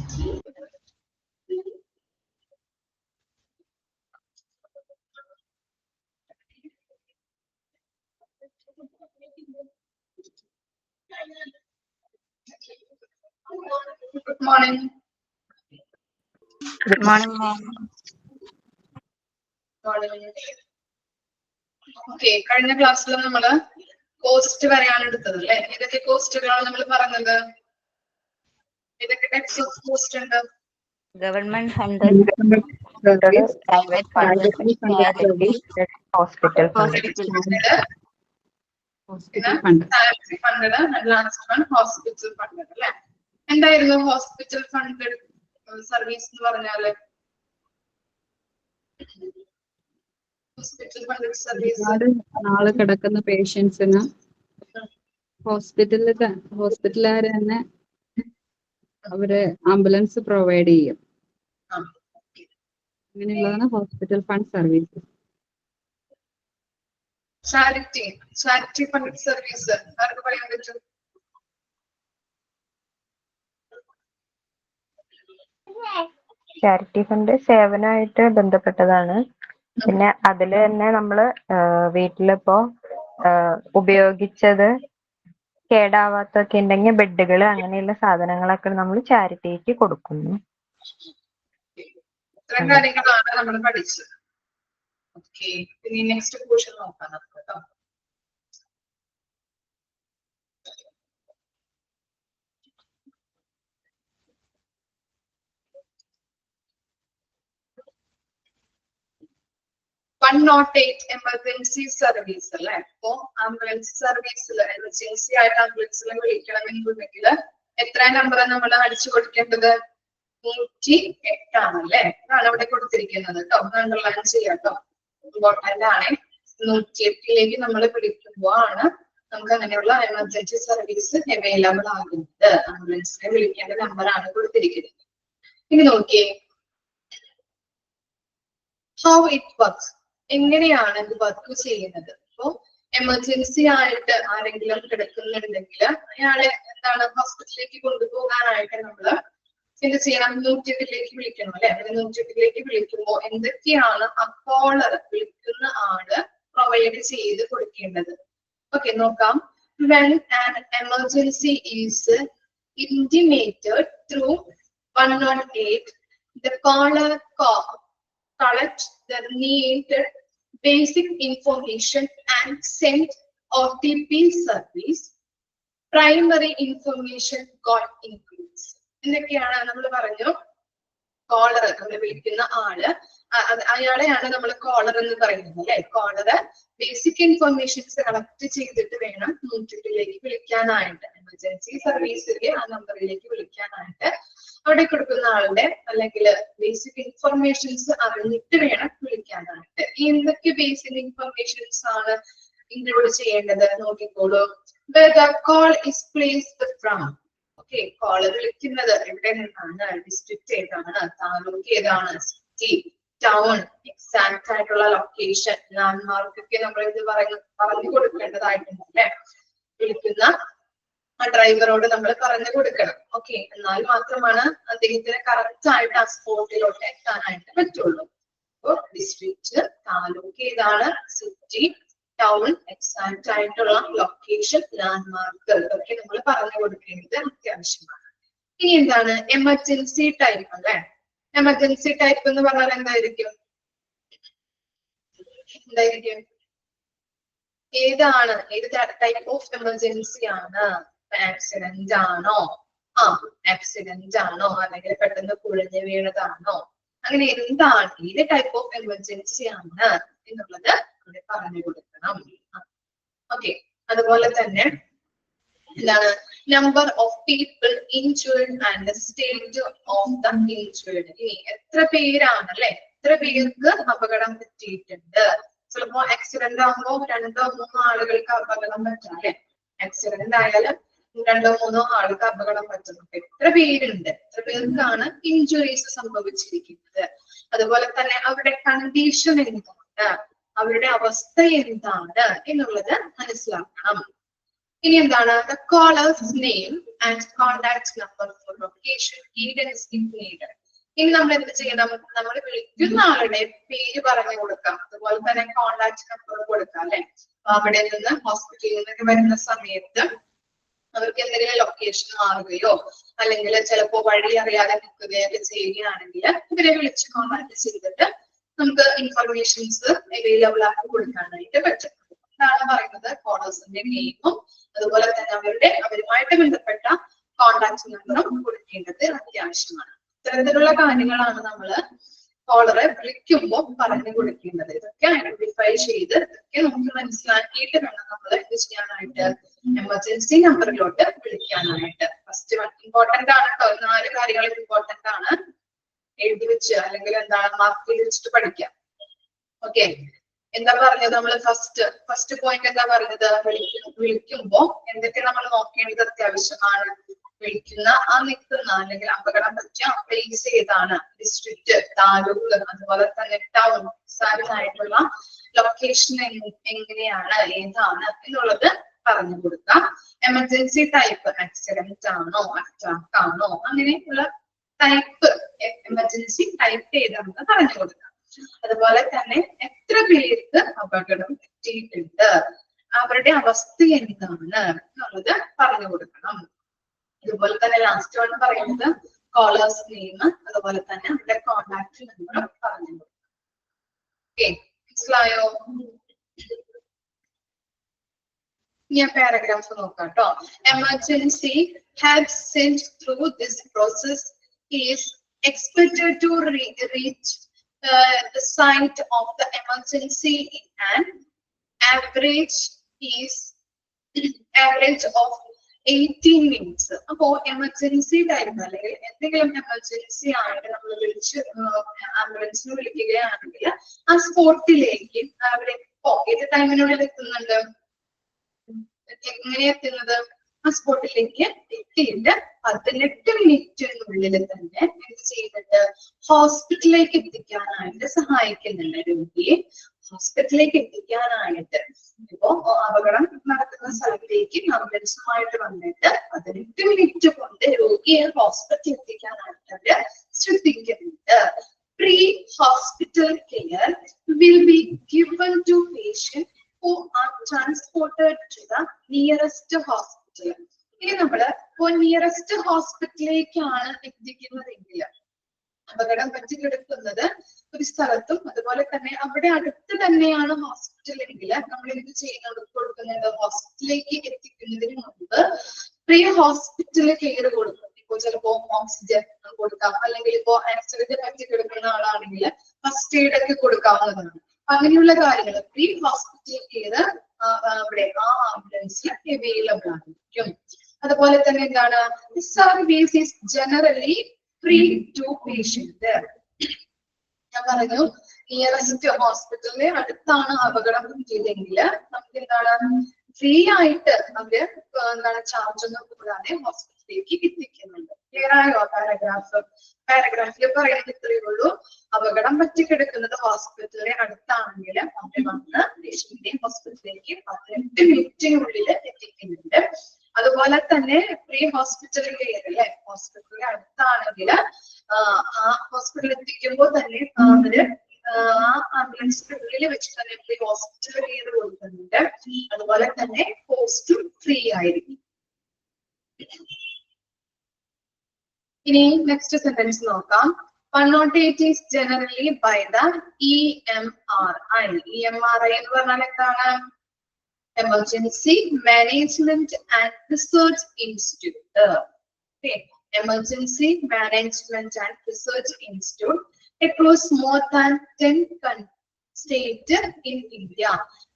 Good morning. Good morning, ma'am. Okay, കഴിഞ്ഞ ക്ലാസ്സിൽ നമ്മള് കോസ്റ്റ് വരെയാണ് എടുത്തത് അല്ലേ? ഏതൊക്കെ കോസ്റ്റുകളാണ് നമ്മൾ പറഞ്ഞത്? ഏതൊക്കെ ടൈപ്സ് ഓഫ് കോസ്റ്റ് ഉണ്ട്? Government funded service, private funded charity, hospital funded. Salary funded and last one hospital funded അല്ലേ? എന്തായിരുന്നു ഹോസ്പിറ്റൽ ഫണ്ടഡ് സർവീസ് എന്ന് പറഞ്ഞാല്? ഹോസ്പിറ്റൽ ഫണ്ടഡ് സർവീസ് നാളെ കിടക്കുന്ന പേഷ്യൻസിന് ഹോസ്പിറ്റലുകാർ തന്നെ അവര് ആംബുലൻസ് പ്രൊവൈഡ് ചെയ്യും. അങ്ങനെയുള്ളതാണ് hospital fund service. Charity funded service ആർക്ക് പറയാൻ പറ്റും? ചാരിറ്റി ഫണ്ട് സേവനമായിട്ട് ബന്ധപ്പെട്ടതാണ്. പിന്നെ അതിൽ തന്നെ നമ്മള് വീട്ടിലിപ്പോ ഉപയോഗിച്ചത് കേടാവാത്തൊക്കെ ഉണ്ടെങ്കിൽ ബെഡുകൾ അങ്ങനെയുള്ള സാധനങ്ങളൊക്കെ നമ്മൾ ചാരിറ്റിക്ക് കൊടുക്കുന്നു. ഇത്രയും കാര്യങ്ങളാണ് നമ്മൾ പഠിച്ചത്. ഓക്കെ, ഇനി നെക്സ്റ്റ് പോർഷൻ നോക്കാം നമുക്ക് കേട്ടോ. എമർജൻസി സർവീസ് അല്ലെ? അപ്പോ ആംബുലൻസ് സർവീസിൽ എമർജൻസി ആയിട്ട് ആംബുലൻസിൽ വിളിക്കണമെന്നുണ്ടെങ്കിൽ എത്ര നമ്പർ നമ്മൾ അടിച്ചു കൊടുക്കേണ്ടത്? 108 ആണല്ലേ? അതാണ് ഇവിടെ കൊടുത്തിരിക്കുന്നത് കേട്ടോ. അണ്ടർലൈൻ ചെയ്യാം കേട്ടോ. ഇമ്പോർട്ടന്റ് ആണ്. 108ലേക്ക് നമ്മൾ വിളിക്കുമ്പോ ആണ് നമുക്ക് അങ്ങനെയുള്ള എമർജൻസി സർവീസ് അവൈലബിൾ ആകുന്നത്. ആംബുലൻസിനെ വിളിക്കേണ്ട നമ്പറാണ് കൊടുത്തിരിക്കുന്നത്. ഇനി നോക്കിയേ, ഹൗ ഇറ്റ് വർക്ക്സ്. എങ്ങനെയാണ് ഇത് വർക്ക് ചെയ്യുന്നത്? അപ്പോ എമർജൻസി ആയിട്ട് ആരെങ്കിലും കിടക്കുന്നുണ്ടെങ്കിൽ അയാളെ എന്താണ് ഹോസ്പിറ്റലിലേക്ക് കൊണ്ടുപോകാനായിട്ട് നമ്മള് എന്ത് ചെയ്യണം? 108ലേക്ക് വിളിക്കണം അല്ലെ? 108ലേക്ക് വിളിക്കുമ്പോൾ എന്തൊക്കെയാണ് ആ കോളർ വിളിക്കുന്ന ആള് പ്രൊവൈഡ് ചെയ്ത് കൊടുക്കേണ്ടത്? ഓക്കെ, നോക്കാം. When an emergency is intimated through 108, the caller collect the needed basic information and send OTP service. Primary information got increased. ഇതൊക്കെയാണ് നമ്മൾ പറഞ്ഞു. കോളർ നമ്മൾ വിളിക്കുന്ന ആള്, അയാളെയാണ് നമ്മൾ കോളർ എന്ന് പറയുന്നത് അല്ലെ? കോളറ് ബേസിക് ഇൻഫർമേഷൻസ് കളക്ട് ചെയ്തിട്ട് വേണം 108ലേക്ക് വിളിക്കാനായിട്ട്. എമർജൻസി സർവീസിലെ ആ നമ്പറിലേക്ക് വിളിക്കാനായിട്ട് അവിടെ കൊടുക്കുന്ന ആളുടെ അല്ലെങ്കിൽ ബേസിക് ഇൻഫർമേഷൻസ് അറിഞ്ഞിട്ട് വേണം വിളിക്കാനായിട്ട്. എന്തൊക്കെ ബേസിക് ഇൻഫർമേഷൻസ് ആണ് ഇൻക്ലൂഡ് ചെയ്യേണ്ടത്? നോക്കിക്കോളൂ. Where the call is placed from. Okay, call വിളിക്കുന്നത് എവിടെ നിന്നാണ്? ഡിസ്ട്രിക്ട് ഏതാണ്? താലൂക്ക് ഏതാണ്? സിറ്റി, ടൗൺ, എക്സാക്ട് ആയിട്ടുള്ള ലൊക്കേഷൻ, ലാൻഡ്മാർക്ക് ഒക്കെ നമ്മൾ ഇത് പറഞ്ഞു കൊടുക്കേണ്ടതായിട്ടുണ്ട് അല്ലെ? വിളിക്കുന്ന ആ ഡ്രൈവറോട് നമ്മൾ പറഞ്ഞു കൊടുക്കണം. ഓക്കെ, എന്നാൽ മാത്രമാണ് അദ്ദേഹത്തിന് കറക്റ്റ് ആയിട്ട് ആ സ്പോട്ടിലോട്ട് എത്താനായിട്ട് പറ്റുള്ളൂ. അപ്പോ ഡിസ്ട്രിക്ട്, താലൂക്ക് ഏതാണ്, സിറ്റി, ടൗൺ, എക്സാക്ട് ആയിട്ടുള്ള ലൊക്കേഷൻ, ലാൻഡ്മാർക്ക് ഇതൊക്കെ നമ്മൾ പറഞ്ഞു കൊടുക്കേണ്ടത് അത്യാവശ്യമാണ്. ഇനി എന്താണ് എമർജൻസി ടൈപ്പ് അല്ലെ? എമർജൻസി ടൈപ്പ് എന്ന് പറഞ്ഞാൽ എന്തായിരിക്കും? ഏതാണ്? ഏത് ടൈപ്പ് ഓഫ് എമർജൻസി ആണ്? ആക്സിഡന്റ് ആണോ? ആക്സിഡന്റ് ആണോ? അല്ലെങ്കിൽ പെട്ടെന്ന് കുഴഞ്ഞു വീണതാണോ? അങ്ങനെ എന്താണ്? ഏത് ടൈപ്പ് ഓഫ് എമർജൻസി ആണ് എന്നുള്ളത് ഇവിടെ പറഞ്ഞു കൊടുക്കണം. ഓക്കെ, അതുപോലെ തന്നെ എന്താണ് number of people injured and stage of the injured. ഇനി എത്ര പേരാണ് അല്ലെ? എത്ര പേർക്ക് അപകടം പറ്റിയിട്ടുണ്ട്? ചിലപ്പോ ആക്സിഡന്റ് ആകുമ്പോ 2-3 ആളുകൾക്ക് അപകടം പറ്റാം അല്ലെ? ആക്സിഡന്റ് ആയാലും 2-3 ആൾക്ക് അപകടം പറ്റുന്നു. എത്ര പേരുണ്ട്? എത്ര പേർക്കാണ് ഇഞ്ചുറീസ് സംഭവിച്ചിരിക്കുന്നത്? അതുപോലെ തന്നെ അവരുടെ കണ്ടീഷൻ എന്താണ്, അവരുടെ അവസ്ഥ എന്താണ് എന്നുള്ളത് മനസ്സിലാക്കണം. ഇനി എന്താണ് the caller's name and contact number for location guidance if needed. ഇനി നമ്മൾ എന്ത് ചെയ്യണം? നമ്മൾ വിളിക്കുന്ന ആളുടെ പേര് പറഞ്ഞു കൊടുക്കാം, അതുപോലെ തന്നെ കോണ്ടാക്ട് നമ്പർ കൊടുക്കാം അല്ലെ. അവിടെ നിന്ന് ഹോസ്പിറ്റലിൽ നിന്നൊക്കെ വരുന്ന സമയത്ത് അവർക്ക് എന്തെങ്കിലും ലൊക്കേഷൻ മാറുകയോ അല്ലെങ്കിൽ ചിലപ്പോ വഴി അറിയാതെ നിൽക്കുകയൊക്കെ ചെയ്യുകയാണെങ്കിൽ ഇവരെ വിളിച്ച് കോണ്ടാക്ട് ചെയ്തിട്ട് നമുക്ക് ഇൻഫർമേഷൻസ് അവൈലബിൾ ആക്കി കൊടുക്കാനായിട്ട് പറ്റും. എന്താണ് പറയുന്നത്? കോളേഴ്സിന്റെ നെയിമും അതുപോലെ തന്നെ അവരുമായിട്ട് ബന്ധപ്പെട്ട കോണ്ടാക്ട് നമ്പറും കൊടുക്കേണ്ടത് അത്യാവശ്യമാണ്. ഇത്തരത്തിലുള്ള കാര്യങ്ങളാണ് നമ്മള് കോളറെ വിളിക്കുമ്പോൾ പറഞ്ഞു കൊടുക്കേണ്ടത്. ഇതൊക്കെ ഐഡന്റിഫൈ ചെയ്ത് ഇതൊക്കെ നമുക്ക് മനസ്സിലാക്കിയിട്ട് വേണം നമ്മൾ ഇത് ചെയ്യാനായിട്ട്, എമർജൻസി നമ്പറിലോട്ട് വിളിക്കാനായിട്ട്. ഫസ്റ്റ് ഇമ്പോർട്ടന്റ് ആണ് കേട്ടോ, 4 കാര്യങ്ങൾ ഇമ്പോർട്ടന്റ് ആണ്. എഴുതി വെച്ച് അല്ലെങ്കിൽ എന്താണ് മാർക്ക് ചെയ്ത് വെച്ചിട്ട് പഠിക്കാം. ഓക്കെ, എന്താ പറഞ്ഞത് നമ്മള്? ഫസ്റ്റ് പോയിന്റ് എന്താ പറഞ്ഞത്? വിളിക്കുമ്പോ എന്തൊക്കെ നമ്മൾ നോക്കേണ്ടത് അത്യാവശ്യമാണ്? വിളിക്കുന്ന ആ നിൽക്കുന്ന അല്ലെങ്കിൽ അപകടം പറ്റിയ പ്ലേസ് ഏതാണ്, ഡിസ്ട്രിക്ട്, താലൂക്ക്, അതുപോലെ തന്നെ ടൗൺ, ആയിട്ടുള്ള ലൊക്കേഷൻ എങ്ങനെയാണ്, ഏതാണ് എന്നുള്ളത് പറഞ്ഞു കൊടുക്കാം. എമർജൻസി ടൈപ്പ്, ആക്സിഡന്റ് ആണോ, അറ്റാക്ക് ആണോ, അങ്ങനെയുള്ള ടൈപ്പ് എമർജൻസി ടൈപ്പ് ഏതാണെന്ന് പറഞ്ഞു കൊടുക്കാം. അതുപോലെ തന്നെ എത്ര പേർക്ക് അപകടം പറ്റിയിട്ടുണ്ട്, അവരുടെ അവസ്ഥ എന്താണ് എന്നുള്ളത് പറഞ്ഞു കൊടുക്കണം. അതുപോലെ തന്നെ ലാസ്റ്റ് ആണ് പറയുന്നത് കോളേഴ്സ് നെയിം, അതുപോലെ തന്നെ അവരുടെ കോണ്ടാക്ട് നമ്പർ പറഞ്ഞു കൊടുക്കണം. ഓക്കെ, മനസ്സിലായോ? ഞാൻ പാരഗ്രാഫ് നോക്കാം കേട്ടോ. Emergency had sent through this process is expected to reach the site of the emergency in an average of 18 minutes. അപ്പോ എമർജൻസി ടൈം അല്ലെങ്കിൽ എന്തെങ്കിലും എമർജൻസി ആയിട്ട് നമ്മൾ വിളിച്ച് ആംബുലൻസിന് വിളിക്കുകയാണെങ്കിൽ ആ സ്പോട്ടിലേക്ക് അവരിപ്പോ ഏത് ടൈമിനുള്ളിൽ എത്തുന്നുണ്ട്? എങ്ങനെയാ എത്തുന്നത്? ആ സ്പോട്ടിലേക്ക് എത്തിയിട്ട് 18 മിനിറ്റിനുള്ളിൽ തന്നെ എന്ത് ചെയ്തിട്ട് ഹോസ്പിറ്റലിലേക്ക് എത്തിക്കാനായിട്ട് സഹായിക്കുന്നുണ്ട്. രോഗിയെ ഹോസ്പിറ്റലിലേക്ക് എത്തിക്കാനായിട്ട് ഇപ്പോ അപകടം നടക്കുന്ന സ്ഥലത്തേക്ക് ആംബുലൻസുമായിട്ട് വന്നിട്ട് 18 മിനിറ്റ് കൊണ്ട് രോഗിയെ ഹോസ്പിറ്റലിൽ എത്തിക്കാനായിട്ട് അവര് ശ്രദ്ധിക്കുന്നുണ്ട്. Pre hospital care will be given to patient who are transported to the nearest hospital. ഇനി നമ്മള് നിയറസ്റ്റ് ഹോസ്പിറ്റലിലേക്കാണ് എത്തിക്കുന്നതെങ്കിൽ, അപകടം പറ്റി കിടക്കുന്നത് ഒരു സ്ഥലത്തും അതുപോലെ തന്നെ അവിടെ അടുത്ത് തന്നെയാണ് ഹോസ്പിറ്റൽ എങ്കിൽ നമ്മൾ എന്ത് ചെയ്യുന്നത്? കൊടുക്കുന്നത് ഹോസ്പിറ്റലിലേക്ക് എത്തിക്കുന്നതിന് മുമ്പ് പ്രീ ഹോസ്പിറ്റൽ കെയർ കൊടുക്കും. ഇപ്പോ ചിലപ്പോ ഓക്സിജൻ കൊടുക്കാം, അല്ലെങ്കിൽ ഇപ്പോ ആക്സിഡന്റ് പറ്റി കിടക്കുന്ന ആളാണെങ്കിൽ ഫസ്റ്റ് എയ്ഡ് ഒക്കെ കൊടുക്കാവുന്നതാണ്. അങ്ങനെയുള്ള കാര്യങ്ങൾ പ്രീ ഹോസ്പിറ്റൽ കെയർ അവിടെ ആ ആംബുലൻസിൽ അവൈലബിൾ ആയിരിക്കും. അതുപോലെ തന്നെ എന്താണ്? Service is generally free to patient. ഞാൻ പറഞ്ഞു നിയറസ്റ്റ് ഹോസ്പിറ്റലിന് അടുത്താണ് അപകടം പറ്റിയതെങ്കിൽ നമുക്ക് എന്താണ് ഫ്രീ ആയിട്ട് അവര് എന്താണ് ചാർജ് ഒന്നും കൂടാതെ ഹോസ്പിറ്റലിലേക്ക് എത്തിക്കുന്നുണ്ട്. ക്ലിയർ ആയോ പാരഗ്രാഫിൽ പറയുന്നത് ഇത്രയേ ഉള്ളൂ. അപകടം പറ്റി കിടക്കുന്നത് ഹോസ്പിറ്റലിന് അടുത്താണെങ്കിൽ അവര് വന്ന് പേഷ്യന്റിനെ ഹോസ്പിറ്റലിലേക്ക് 18 മിനിറ്റിനുള്ളിൽ എത്തിക്കുന്നുണ്ട്. അതുപോലെ തന്നെ പ്രീ ഹോസ്പിറ്റൽ കെയർ അല്ലെ, ഹോസ്പിറ്റലിന് അടുത്താണെങ്കിൽ ആ ഹോസ്പിറ്റലിൽ എത്തിക്കുമ്പോൾ തന്നെ അവര് ആംബുലൻസിന്റെ ഉള്ളിൽ വെച്ച് തന്നെ പ്രീ ഹോസ്പിറ്റൽ കെയർ കൊടുക്കുന്നുണ്ട്. അതുപോലെ തന്നെ കോസ്റ്റും ഫ്രീ ആയിരിക്കും. ഇനി നെക്സ്റ്റ് സെന്റൻസ് നോക്കാം. 108 is generally by the EMRI. EMRI എന്ന് പറഞ്ഞാൽ എന്താണ്? Emergency Management and Research Institute. Okay. Emergency Management and Research Institute across more than 10 states in India.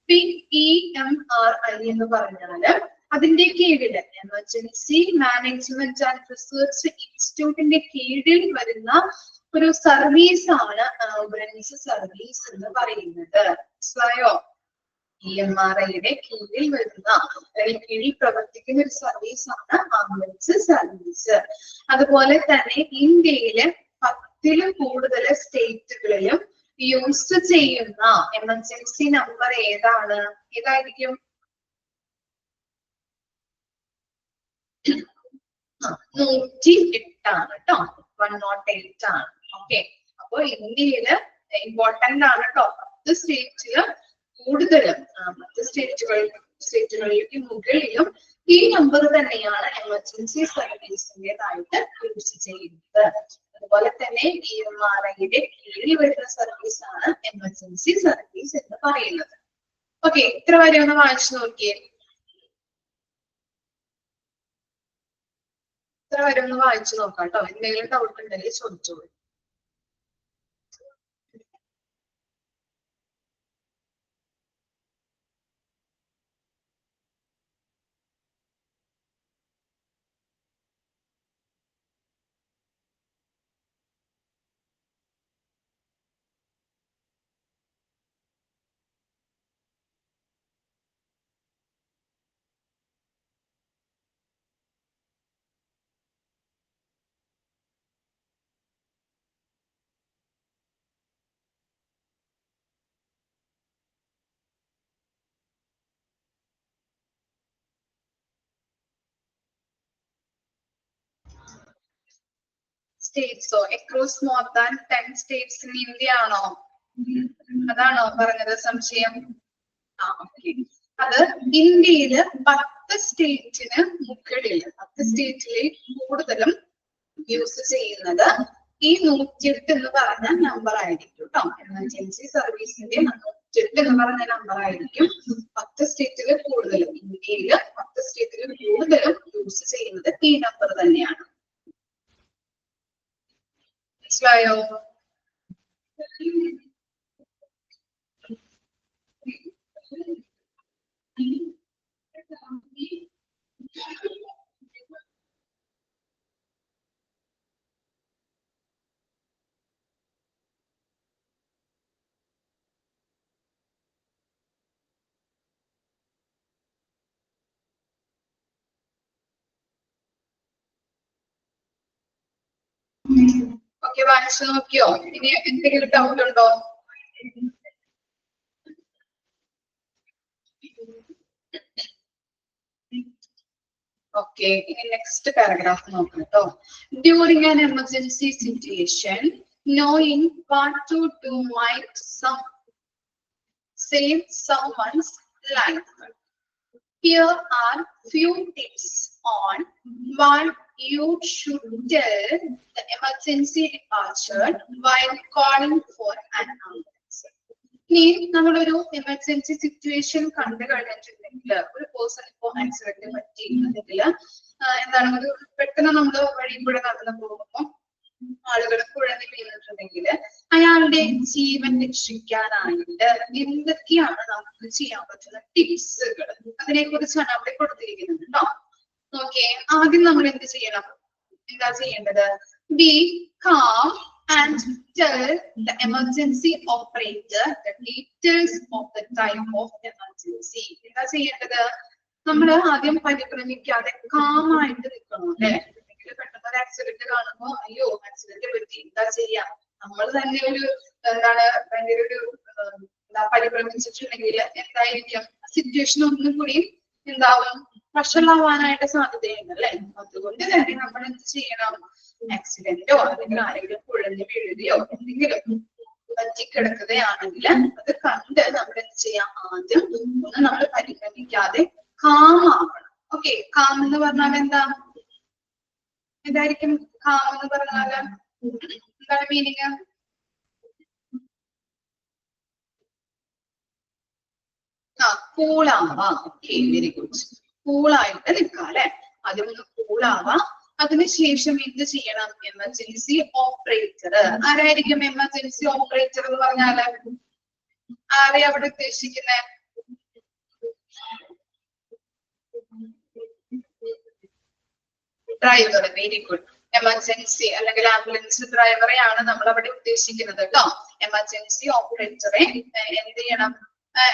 EMRI എന്ന് പറഞ്ഞാല് അതിന്റെ കീഴില് എമർജൻസി മാനേജ്മെന്റ് ആൻഡ് റിസർച്ച് ഇൻസ്റ്റിറ്റ്യൂട്ടിന്റെ കീഴിൽ വരുന്ന ഒരു സർവീസ് ആണ് ആംബുലൻസ് സർവീസ് എന്ന് പറയുന്നത്. മനസ്സിലായോ? EMRIയുടെ കീഴിൽ വരുന്ന അല്ലെങ്കിൽ കീഴിൽ പ്രവർത്തിക്കുന്ന ഒരു സർവീസ് ആണ് ആംബുലൻസ് സർവീസ്. അതുപോലെ തന്നെ ഇന്ത്യയിലെ 10-ലും കൂടുതൽ സ്റ്റേറ്റുകളിലും യൂസ് ചെയ്യുന്ന എമർജൻസി നമ്പർ ഏതാണ്? ഏതായിരിക്കും? 108 ആണ് കേട്ടോ. 108 ആണ്. ഓക്കെ, അപ്പൊ ഇന്ത്യയില് ഇമ്പോർട്ടന്റ് ആണ് കേട്ടോ. 10 സ്റ്റേറ്റില് കൂടുതലും 10 സ്റ്റേറ്റുകളിലേക്ക് മുകളിലും ഈ നമ്പർ തന്നെയാണ് എമർജൻസി സർവീസിന്റേതായിട്ട് യൂസ് ചെയ്യുന്നത്. അതുപോലെ തന്നെ DMRIയുടെ കീഴിൽ വരുന്ന സർവീസ് ആണ് എമർജൻസി സർവീസ് എന്ന് പറയുന്നത്. ഓക്കെ, ഇത്ര വരെ ഒന്ന് വായിച്ചു നോക്കിയേ. ഇത്ര വരെ ഒന്ന് വായിച്ചു നോക്കാം കേട്ടോ. എന്തെങ്കിലും ഡൗട്ട് ഉണ്ടെങ്കിൽ ചോദിച്ചോളൂ. സ്റ്റേറ്റ്സോ across more than 10 states in India ആണോ? അതാണോ പറഞ്ഞത് സംശയം? ഓക്കെ, അത് ഇന്ത്യയില് 10 സ്റ്റേറ്റിന് മുകളിൽ 10 സ്റ്റേറ്റിലെ കൂടുതലും യൂസ് ചെയ്യുന്നത് ഈ 108 എന്ന് പറഞ്ഞ നമ്പർ ആയിരിക്കും കേട്ടോ. എമർജൻസി സർവീസിന്റെ 108 എന്ന് പറഞ്ഞ നമ്പർ ആയിരിക്കും 10 സ്റ്റേറ്റില് കൂടുതലും. ഇന്ത്യയില് 10 സ്റ്റേറ്റില് കൂടുതലും യൂസ് ചെയ്യുന്നത് ഈ നമ്പർ തന്നെയാണ്. മനസ്സിലായോ? ഓക്കെ, വായിച്ചു നോക്കിയോ? ഇനി എന്തെങ്കിലും ഡൗട്ട് ഉണ്ടോ? ഓക്കെ, ഇനി നെക്സ്റ്റ് പാരഗ്രാഫ് നോക്കാം കേട്ടോ. During an emergency situation, knowing what to do might save someone's life. Here are few tips on what you should tell the emergency departure while calling for an ambulance. ഇനി നമ്മളൊരു emergency situation കണ്ടു കഴിഞ്ഞിട്ടുണ്ടെങ്കിൽ, ഒരു person ഇപ്പോ accident പറ്റിയിട്ടുണ്ടെങ്കിൽ എന്താണ്, ഒരു പെട്ടെന്ന് നമ്മൾ വഴി കൂടെ നടന്നു പോകുമ്പോൾ ആളുകൾ കുഴഞ്ഞു വീണിട്ടുണ്ടെങ്കിൽ അയാളുടെ ജീവൻ രക്ഷിക്കാനായിട്ട് എന്തൊക്കെയാണ് നമുക്ക് ചെയ്യാൻ പറ്റുന്ന ടിപ്സുകൾ, അതിനെ കുറിച്ചാണ് അവിടെ കൊടുത്തിരിക്കുന്നത് കേട്ടോ. ഓക്കെ, ആദ്യം നമ്മൾ എന്ത് ചെയ്യണം? എന്താ ചെയ്യേണ്ടത്? B calm and tell the emergency operator the details of the type of emergency. എന്താ ചെയ്യേണ്ടത്? നമ്മൾ ആദ്യം പരിഭ്രമിക്കാതെ കാമായിട്ട് നിൽക്കണം അല്ലെ. പെട്ടെന്ന് ഒരു ആക്സിഡന്റ് കാണുമ്പോ അയ്യോ ആക്സിഡന്റ് പറ്റി എന്താ ചെയ്യാം, നമ്മൾ തന്നെ ഒരു എന്താണ് ഭയങ്കര ഒരു പരിഭ്രമിച്ചിട്ടുണ്ടെങ്കിൽ എന്തായിരിക്കും സിറ്റുവേഷൻ ഒന്നും കൂടി എന്താവും, വഷളാവാനായിട്ട് സാധ്യതയുണ്ട് അല്ലെ. അതുകൊണ്ട് തന്നെ നമ്മൾ എന്ത് ചെയ്യണം? ആക്സിഡന്റോ അല്ലെങ്കിൽ ആരെങ്കിലും കുഴഞ്ഞു വീഴുകയോ എന്തെങ്കിലും പറ്റിക്കിടക്കുകയാണെങ്കിൽ അത് കണ്ട് നമ്മൾ എന്ത് ചെയ്യാം? ആദ്യം ഒന്ന് നമ്മൾ പരിഭ്രമിക്കാതെ കാമാവണം. ഓക്കെ, കാം എന്ന് പറഞ്ഞാൽ എന്താ? എന്തായിരിക്കും കാം എന്ന് പറഞ്ഞാല്? എന്താണ് മീനിങ്? കൂളാവാ. Okay, very good. കൂളായിട്ട് നിൽക്കാം അല്ലെ. ആദ്യം ഒന്ന് കൂളാവാം. അതിനുശേഷം എന്ത് ചെയ്യണം? Emergency operator. ആരായിരിക്കും എമർജൻസി ഓപ്പറേറ്റർ എന്ന് പറഞ്ഞാല്? ആരെ അവിടെ ഉദ്ദേശിക്കുന്നത്? ഡ്രൈവർ. Very good. എമർജൻസി അല്ലെങ്കിൽ ആംബുലൻസ് ഡ്രൈവറെയാണ് നമ്മൾ അവിടെ ഉദ്ദേശിക്കുന്നത് കേട്ടോ. എമർജൻസി ഓപ്പറേറ്ററെ എന്ത് ചെയ്യണം?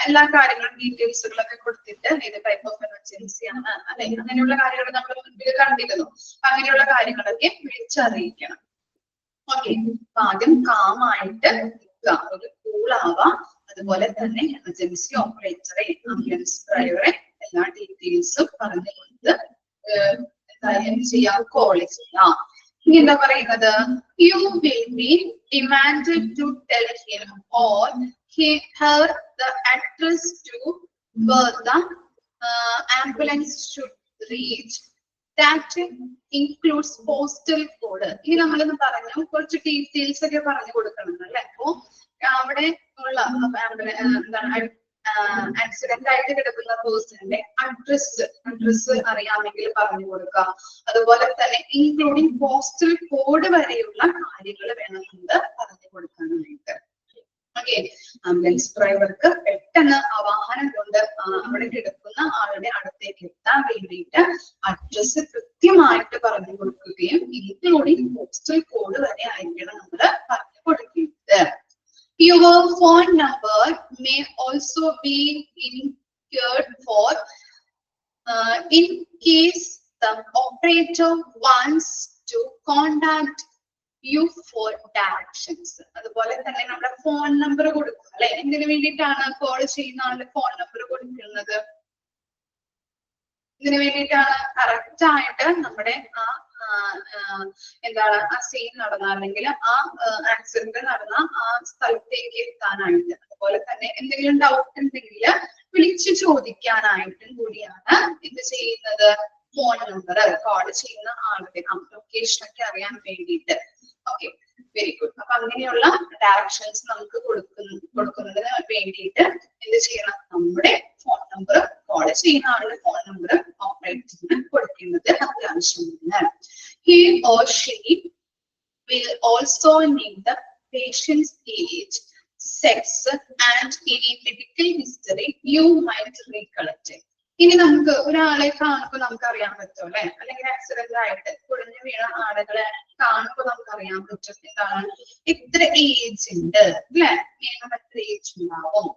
എല്ലാ കാര്യങ്ങളും ഡീറ്റെയിൽസുകളൊക്കെ കൊടുത്തിട്ട് ഏത് ടൈപ്പ് ഓഫ് എമർജൻസി ആണ് അല്ലെ, അങ്ങനെയുള്ള കാര്യങ്ങൾ നമ്മൾ മുൻപിൽ കണ്ടിരുന്നു. അങ്ങനെയുള്ള കാര്യങ്ങളൊക്കെ വിളിച്ചറിയിക്കണം. ഓക്കെ, ആദ്യം കാമായിട്ട് നിൽക്കുക, ഒരു കൂളാവാം. അതുപോലെ തന്നെ എമർജൻസി ഓപ്പറേറ്ററെ, ആംബുലൻസ് ഡ്രൈവറെ എല്ലാ ഡീറ്റെയിൽസും പറഞ്ഞു കൊടുത്ത് എന്തായാലും എന്ത് ചെയ്യാം, കോൾ ചെയ്യാം. ഇനി എന്താ പറയുന്നത്, you will be demanded to tell him or her the address to where the ambulance should reach. That includes postal code. ഇനി നമ്മളൊന്ന് പറഞ്ഞു കുറച്ച് ഡീറ്റെയിൽസ് ഒക്കെ പറഞ്ഞു കൊടുക്കണം അല്ലെ. അപ്പോ അവിടെ ഉള്ള എന്താണ് ആക്സിഡന്റ് ആയിട്ട് കിടക്കുന്ന പേഴ്സണിന്റെ അഡ്രസ് അറിയാമെങ്കിൽ പറഞ്ഞു കൊടുക്കുക. അതുപോലെ തന്നെ ഇൻക്ലൂഡിങ് പോസ്റ്റൽ കോഡ് വരെയുള്ള കാര്യങ്ങൾ വേണം നമ്മൾ പറഞ്ഞു കൊടുക്കാനായിട്ട്. ഓക്കെ, ആംബുലൻസ് ഡ്രൈവർക്ക് പെട്ടെന്ന് ആ വാഹനം കൊണ്ട് അവിടെ കിടക്കുന്ന ആളുടെ അടുത്തേക്ക് എത്താൻ വേണ്ടിയിട്ട് അഡ്രസ് കൃത്യമായിട്ട് പറഞ്ഞു കൊടുക്കുകയും ഇൻക്ലൂഡിങ് പോസ്റ്റൽ കോഡ് വരെ ആയിരിക്കണം നമ്മൾ പറഞ്ഞു കൊടുക്കുന്നത്. Your phone number may also be incurred for in case the operator wants to contact you for directions. അതുപോലെ തന്നെ നമ്മുടെ ഫോൺ നമ്പർ കൊടുക്കുക അല്ലെ. എന്തിനു വേണ്ടിയിട്ടാണ് കോൾ ചെയ്യുന്ന ആളുടെ ഫോൺ നമ്പർ കൊടുക്കുന്നത്? ഇതിനു വേണ്ടിയിട്ടാണ് കറക്റ്റ് ആയിട്ട് നമ്മുടെ എന്താണ് ആ സീൻ നടന്ന അല്ലെങ്കിൽ ആ ആക്സിഡന്റ് നടന്ന ആ സ്ഥലത്തേക്ക് എത്താനായിട്ട്. അതുപോലെ തന്നെ എന്തെങ്കിലും ഡൗട്ട് ഉണ്ടെങ്കിൽ വിളിച്ചു ചോദിക്കാനായിട്ടും കൂടിയാണ് ഇത് ചെയ്യുന്നത്. ഫോൺ നമ്പർ കോൾ ചെയ്യുന്ന ആളുടെ ലൊക്കേഷൻ ഒക്കെ അറിയാൻ വേണ്ടിയിട്ട്. Okay, very good. അപ്പൊ അങ്ങനെയുള്ള ഡയറക്ഷൻസ് നമുക്ക് കൊടുക്കുന്നതിന് വേണ്ടിയിട്ട് എന്ത് ചെയ്യണം, നമ്മുടെ ഫോൺ നമ്പർ കോൾ ചെയ്യുന്ന ആളുടെ ഫോൺ നമ്പർ ഓപ്പറേറ്ററിന് കൊടുക്കേണ്ടത് അത്യാവശ്യമാണ്. He or she will also need the patient's age, sex and any medical history you might recollect. ഇനി നമുക്ക് ഒരാളെ കാണുമ്പോൾ നമുക്ക് അറിയാൻ പറ്റും അല്ലെ, അല്ലെങ്കിൽ ആക്സിഡന്റ് ആയിട്ട് കുഴഞ്ഞു വീണ ആളുകളെ കാണുമ്പോൾ നമുക്ക് അറിയാൻ പറ്റും എന്താണ് എത്ര ഏജ് ഉണ്ട് അല്ലെ, മിനിമം എത്ര ഏജ് ഉണ്ടാവും.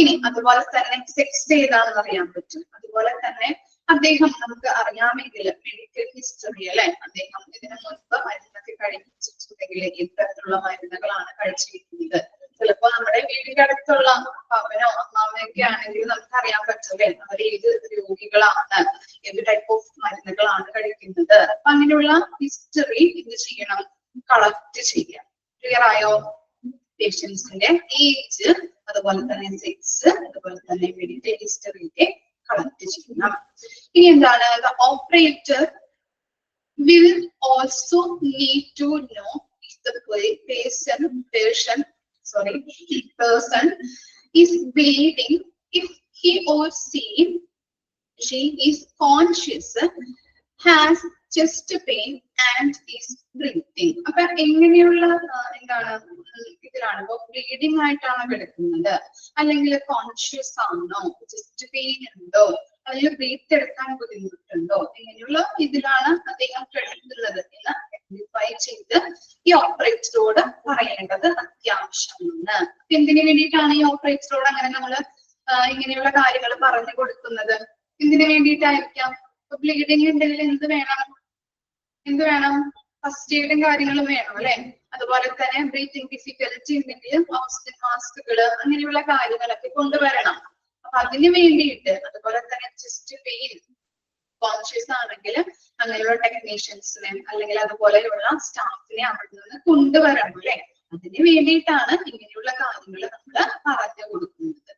ഇനി അതുപോലെ തന്നെ സെക്സ് ഏതാണെന്ന് അറിയാൻ പറ്റും. അതുപോലെ തന്നെ അദ്ദേഹം നമുക്ക് അറിയാമെങ്കിൽ മെഡിക്കൽ ഹിസ്റ്ററി അല്ലെ, അദ്ദേഹം ഇതിനു മുൻപ് മരുന്നൊക്കെ കഴിച്ചിട്ടുണ്ടെങ്കിൽ ഇത്തരത്തിലുള്ള മരുന്നുകളാണ് കഴിച്ചിരിക്കുന്നത്. ചിലപ്പോ നമ്മുടെ വീടിന്റെ അടുത്തുള്ള അപ്പനോ അമ്മാമ്മയൊക്കെ ആണെങ്കിൽ നമുക്ക് അറിയാൻ പറ്റുമല്ലേ അവർ ഏത് രോഗികളാണ്, ഏത് ടൈപ്പ് ഓഫ് മരുന്നുകളാണ് കഴിക്കുന്നത്. അപ്പൊ അങ്ങനെയുള്ള ഹിസ്റ്ററി എന്ത് ചെയ്യണം, കളക്ട് ചെയ്യാം. ക്ലിയർ ആയോ? പേഷ്യൻസിന്റെ ഏജ്, അതുപോലെ തന്നെ സെക്സ്, അതുപോലെ തന്നെ മെഡിക്കൽ ഹിസ്റ്ററിയുടെ കളക്ട് ചെയ്യണം. ഇനി എന്താണ്, the operator will also need to know if the person is bleeding, if he or she is conscious, has chest pain and is breathing. അപ്പൊ എങ്ങനെയുള്ള എന്താണ് ഇതിലാണ് ഇപ്പൊ ബ്ലീഡിംഗ് ആയിട്ടാണ് കിടക്കുന്നത്, അല്ലെങ്കിൽ കോൺഷ്യസ് ആണോ, ചെസ്റ്റ് പെയിൻ ഉണ്ടോ, അല്ലെങ്കിൽ ബ്രീത്ത് എടുക്കാൻ ബുദ്ധിമുട്ടുണ്ടോ, ഇങ്ങനെയുള്ള ഇതിലാണ് അദ്ദേഹം കിടക്കുന്നത് എന്ന് ഐഡന്റിഫൈ ചെയ്ത് ഈ ഓപ്പറേറ്ററോട് പറയേണ്ടത് അത്യാവശ്യമാണ്. എന്തിനു വേണ്ടിയിട്ടാണ് ഈ ഓപ്പറേറ്ററോട് അങ്ങനെ നമ്മള് ഇങ്ങനെയുള്ള കാര്യങ്ങൾ പറഞ്ഞു കൊടുക്കുന്നത്? എന്തിനു വേണ്ടിയിട്ടായിരിക്കാം? ബ്ലീഡിങ് ഉണ്ടെങ്കിൽ എന്ത് വേണം, ഫസ്റ്റ് എയ്ഡും കാര്യങ്ങളും വേണം അല്ലെ. അതുപോലെ തന്നെ ബ്രീത്തിങ് ഡിഫിക്കൽറ്റി ഉണ്ടെങ്കിൽ ഓക്സിജൻ മാസ്കുകൾ, അങ്ങനെയുള്ള കാര്യങ്ങളൊക്കെ കൊണ്ടുവരണം. അപ്പൊ അതിന് വേണ്ടിയിട്ട്, അതുപോലെ തന്നെ ചെസ്റ്റ് പെയിൻ കോൺഷ്യസ് ആണെങ്കിൽ അങ്ങനെയുള്ള ടെക്നീഷ്യൻസിനെ അല്ലെങ്കിൽ അതുപോലെയുള്ള സ്റ്റാഫിനെ അവിടെ നിന്ന് കൊണ്ടുവരണം അല്ലെ. അതിന് വേണ്ടിയിട്ടാണ് ഇങ്ങനെയുള്ള കാര്യങ്ങൾ നമ്മൾ പറഞ്ഞു കൊടുക്കുന്നത്.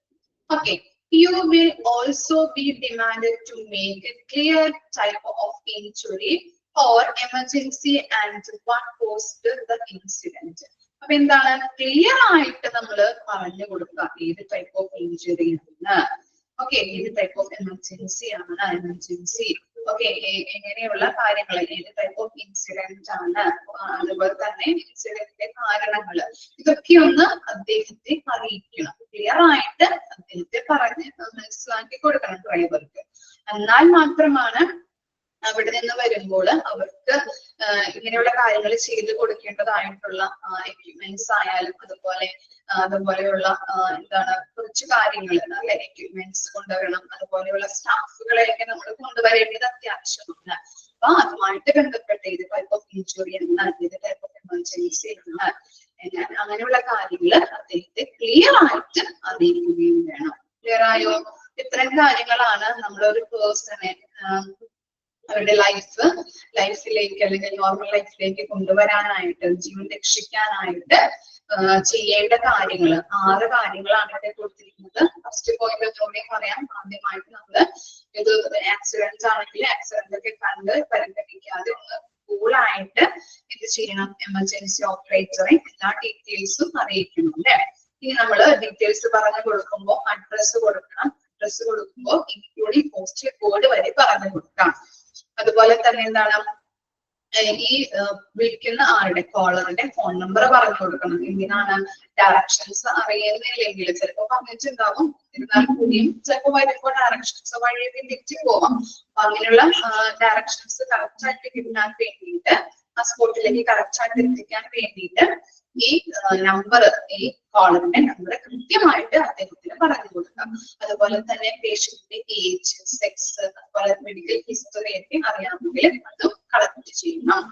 Okay, you will also be demanded to make a clear type of injury or emergency and what caused the incident. അപ്പൊ എന്താണ്, ക്ലിയർ ആയിട്ട് നമ്മൾ പറഞ്ഞു കൊടുക്കുക ഏത് ടൈപ്പ് ഓഫ് ഇഞ്ചുറി ആണ്, ഓക്കെ ഏത് ടൈപ്പ് ഓഫ് എമർജൻസി ആണ്, എമർജൻസി ഓക്കെ എങ്ങനെയുള്ള കാര്യങ്ങൾ, ഏത് ടൈപ്പ് ഓഫ് ഇൻസിഡന്റ് ആണ്, അതുപോലെ തന്നെ ഇൻസിഡന്റിന്റെ കാരണങ്ങൾ, ഇതൊക്കെ ഒന്ന് അദ്ദേഹത്തെ അറിയിക്കണം. ക്ലിയർ ആയിട്ട് അദ്ദേഹത്തെ പറഞ്ഞ് മനസ്സിലാക്കി കൊടുക്കണം ഡ്രൈവർക്ക്. എന്നാൽ മാത്രമാണ് അവിടെ നിന്ന് വരുമ്പോൾ അവർക്ക് ഇങ്ങനെയുള്ള കാര്യങ്ങൾ ചെയ്ത് കൊടുക്കേണ്ടതായിട്ടുള്ള എക്യുപ്മെന്റ്സ് ആയാലും അതുപോലെയുള്ള എന്താണ് കുറച്ച് കാര്യങ്ങൾ അല്ലെ, എക്യുപ്മെന്റ്സ് കൊണ്ടുവരണം. അതുപോലെയുള്ള സ്റ്റാഫുകളെയൊക്കെ നമ്മൾ കൊണ്ടുവരേണ്ടത് അത്യാവശ്യമാണ്. അപ്പൊ അതുമായിട്ട് ബന്ധപ്പെട്ട ഏത് ടൈപ്പ് ഓഫ് ഇഞ്ചുറി ആണ്, ഏത് ടൈപ്പ് ഓഫ് എമർജൻസി ആണ്, അങ്ങനെയുള്ള കാര്യങ്ങൾ അദ്ദേഹത്തെ ക്ലിയർ ആയിട്ട് അറിയിക്കുകയും വേണം. ക്ലിയർ ആയോ? ഇത്തരം കാര്യങ്ങളാണ് നമ്മളൊരു പേഴ്സണെ അവരുടെ ലൈഫിലേക്ക് അല്ലെങ്കിൽ നോർമൽ ലൈഫിലേക്ക് കൊണ്ടുവരാനായിട്ട്, ജീവൻ രക്ഷിക്കാനായിട്ട് ചെയ്യേണ്ട കാര്യങ്ങൾ 6 കാര്യങ്ങളാണ് ഇവിടെ കൊടുത്തിരിക്കുന്നത്. ഫസ്റ്റ് പോയിന്റ് ഒന്നുകൂടി പറയാം. ആദ്യമായിട്ട് നമ്മള് ഇത് ആക്സിഡന്റ് ആണെങ്കിൽ ആക്സിഡന്റ് ഒക്കെ കണ്ട് പരിഗണിക്കാതെ ഒന്ന് കൂളായിട്ട് ഇത് ചെയ്യണം. എമർജൻസി ഓപ്പറേറ്ററെ എല്ലാ ഡീറ്റെയിൽസും അറിയിക്കണം അല്ലെ. ഇനി നമ്മള് ഡീറ്റെയിൽസ് പറഞ്ഞു കൊടുക്കുമ്പോൾ അഡ്രസ്സ് കൊടുക്കണം. അഡ്രസ്സ് കൊടുക്കുമ്പോൾ ഇൻക്ലൂഡിംഗ് പോസ്റ്റൽ കോഡ് വരെ പറഞ്ഞു കൊടുക്കാം. അതുപോലെ തന്നെ എന്താണ്, ഈ വിളിക്കുന്ന ആളുടെ കോളറിന്റെ ഫോൺ നമ്പർ പറഞ്ഞു കൊടുക്കണം. എന്തിനാണ്, ഡയറക്ഷൻസ് അറിയുന്നില്ലെങ്കിൽ ചിലപ്പോ പറഞ്ഞിട്ടുണ്ടാവും, എന്നാലും കൂടിയും ചിലപ്പോ വരുമ്പോൾ ഡയറക്ഷൻസ് വഴി തെറ്റി പോവാം. അപ്പൊ അങ്ങനെയുള്ള ഡയറക്ഷൻസ് കറക്റ്റ് ആയിട്ട് കിട്ടാൻ വേണ്ടിയിട്ട്, ആ സ്പോട്ടിലേക്ക് കറക്റ്റ് ആയിട്ട് എത്തിക്കാൻ വേണ്ടിയിട്ട് ഈ നമ്പർ, ഈ കോളറിന്റെ നമ്പർ കൃത്യമായിട്ട് അദ്ദേഹത്തിന് പറഞ്ഞു കൊടുക്കാം. അതുപോലെ തന്നെ പേഷ്യന്റിന്റെ ഏജ്, സെക്സ്, അതുപോലെ മെഡിക്കൽ ഹിസ്റ്ററി ഒക്കെ അറിയാമെങ്കിൽ അതും കളക്ട് ചെയ്യണം.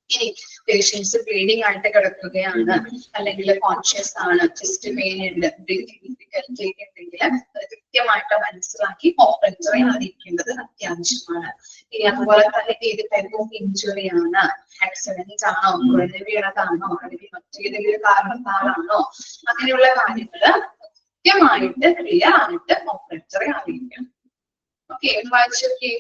ഇനി പേഷ്യൻസ് ബ്ലീഡിംഗ് ആയിട്ട് കിടക്കുകയാണ്, അല്ലെങ്കിൽ കോൺഷ്യസ് ആണ്, ചെസ്റ്റ് പെയിൻ ഉണ്ട്, ബ്രീത്തിങ് ഡിഫിക്കൽറ്റി ഉണ്ടെങ്കിൽ അത് കൃത്യമായിട്ട് മനസ്സിലാക്കി ഓപ്പറേറ്ററെ അറിയിക്കേണ്ടത് അത്യാവശ്യമാണ്. ഇനി അതുപോലെ തന്നെ ഏത് ടൈപ്പ് ഓഫ് ഇഞ്ചുറി ആണ്, ആക്സിഡന്റ് ആണോ, കുഴഞ്ഞു വീണതാണോ, അല്ലെങ്കിൽ മറ്റേതെങ്കിലും കാരണത്താലാണോ, അങ്ങനെയുള്ള കാര്യങ്ങള് കൃത്യമായിട്ട് ക്ലിയർ ആയിട്ട് ഓപ്പറേറ്ററെ അറിയിക്കണം. ഓക്കെ, വായിച്ചോക്കെ.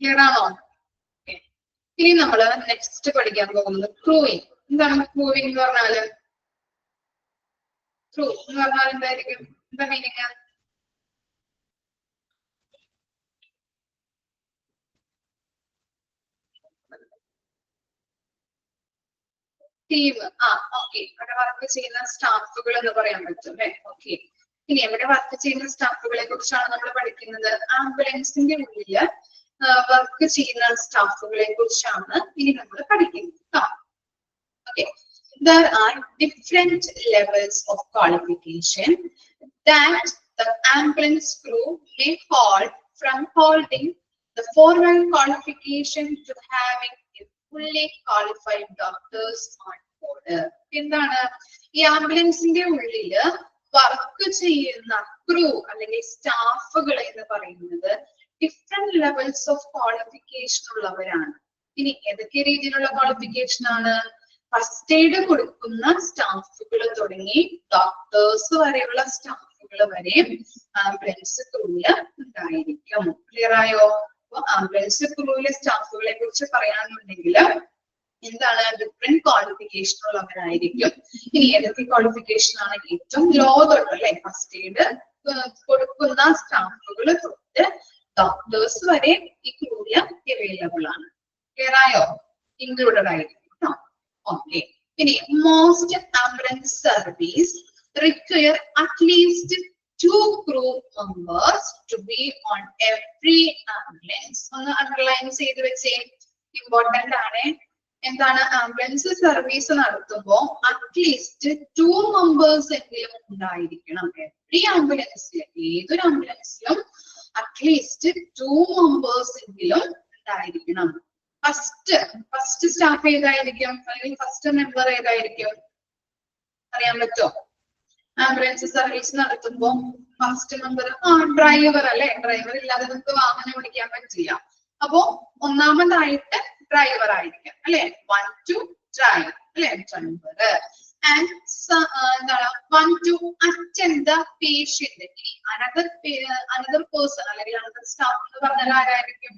ക്ലിയർ ആണോ? ഇനി നമ്മള് നെക്സ്റ്റ് പഠിക്കാൻ പോകുന്നത് ക്രൂയിങ്. എന്താണ് ക്രൂയിങ് എന്ന് പറഞ്ഞാല്? ക്രൂ എന്ന് പറഞ്ഞാൽ എന്തായിരിക്കും, എന്താ മീനിങ്? ടീം. ഓക്കെ, അവിടെ വർക്ക് ചെയ്യുന്ന സ്റ്റാഫുകൾ എന്ന് പറയാൻ പറ്റും അല്ലെ. ഓക്കെ, ഇനി ഇവിടെ വർക്ക് ചെയ്യുന്ന സ്റ്റാഫുകളെ കുറിച്ചാണ് നമ്മൾ പഠിക്കുന്നത്. ആംബുലൻസിന്റെ ഉള്ളില് വർക്ക് ചെയ്യുന്ന സ്റ്റാഫുകളെ കുറിച്ചാണ് ഇനി നമ്മൾ പഠിക്കുന്നത്. Okay, there are different levels of qualification that the ambulance crew may hold, from holding the formal qualification to having a fully qualified doctors on board. എന്താണ് ഈ ആംബുലൻസിന്റെ ഉള്ളില് വർക്ക് ചെയ്യുന്ന ക്രൂ അല്ലെങ്കിൽ സ്റ്റാഫുകൾ എന്ന് പറയുന്നത് ഡിഫറെന്റ് ലെവൽസ് ഓഫ് ക്വാളിഫിക്കേഷൻ ഉള്ളവരാണ്. ഇനി ഏതൊക്കെ രീതിയിലുള്ള ക്വാളിഫിക്കേഷൻ ആണ്? ഫസ്റ്റ് എയ്ഡ് കൊടുക്കുന്ന സ്റ്റാഫുകൾ തുടങ്ങി ഡോക്ടേഴ്സ് വരെയുള്ള സ്റ്റാഫുകൾ വരെ ആംബുലൻസ് ക്രൂവില് ഉണ്ടായിരിക്കും. ക്ലിയർ ആയോ? അപ്പൊ ആംബുലൻസ് ക്രൂവിലെ സ്റ്റാഫുകളെ കുറിച്ച് പറയാനുണ്ടെങ്കിൽ എന്താണ്, ഡിഫറെന്റ് ക്വാളിഫിക്കേഷൻ ഉള്ളവരായിരിക്കും. ഇനി ഏതൊക്കെ ക്വാളിഫിക്കേഷൻ ആണ്? ഏറ്റവും ലോ തൊട്ട് അല്ലെ, ഫസ്റ്റ് എയ്ഡ് കൊടുക്കുന്ന സ്റ്റാഫുകൾ തൊട്ട് ഡോക്ടേഴ്സ് വരെ ഈ ക്രൂവില് അവൈലബിൾ ആണ്. ക്ലിയർ ആയോ? ഇൻക്ലൂഡഡ് ആയിരിക്കും. Okay. Most ambulance service require at least 2 crew members to be on every ambulance. Underline ചെയ്ത് വെച്ചേ, ഇമ്പോർട്ടന്റ് ആണ്. എന്താണ്, ആംബുലൻസ് സർവീസ് നടത്തുമ്പോൾ അറ്റ്ലീസ്റ്റ് 2 members എങ്കിലും ഉണ്ടായിരിക്കണം. എവറി ആംബുലൻസിൽ, ഏതൊരു ആംബുലൻസിലും അറ്റ്ലീസ്റ്റ് 2 members എങ്കിലും ഉണ്ടായിരിക്കണം. ഫസ്റ്റ് സ്റ്റാഫ് ഏതായിരിക്കും, അല്ലെങ്കിൽ ഫസ്റ്റ് മെമ്പർ ഏതായിരിക്കും? അറിയാൻ പറ്റുമോ? ആംബുലൻസ് സർവീസ് നടത്തുമ്പോ ഫസ്റ്റ് നമ്പർ ഡ്രൈവർ അല്ലെ, ഡ്രൈവർ ഇല്ലാതെ നമുക്ക് വാഹനം ഓടിക്കാൻ പറ്റില്ല. അപ്പോ ഒന്നാമതായിട്ട് ഡ്രൈവർ ആയിരിക്കാം അല്ലെ, 1 to drive അല്ലെ, ഡ്രൈവർ. ആൻഡ് എന്താണ് 1 to attend the patient. another person അല്ലെങ്കിൽ another staff എന്ന് പറഞ്ഞാൽ ആരായിരിക്കും?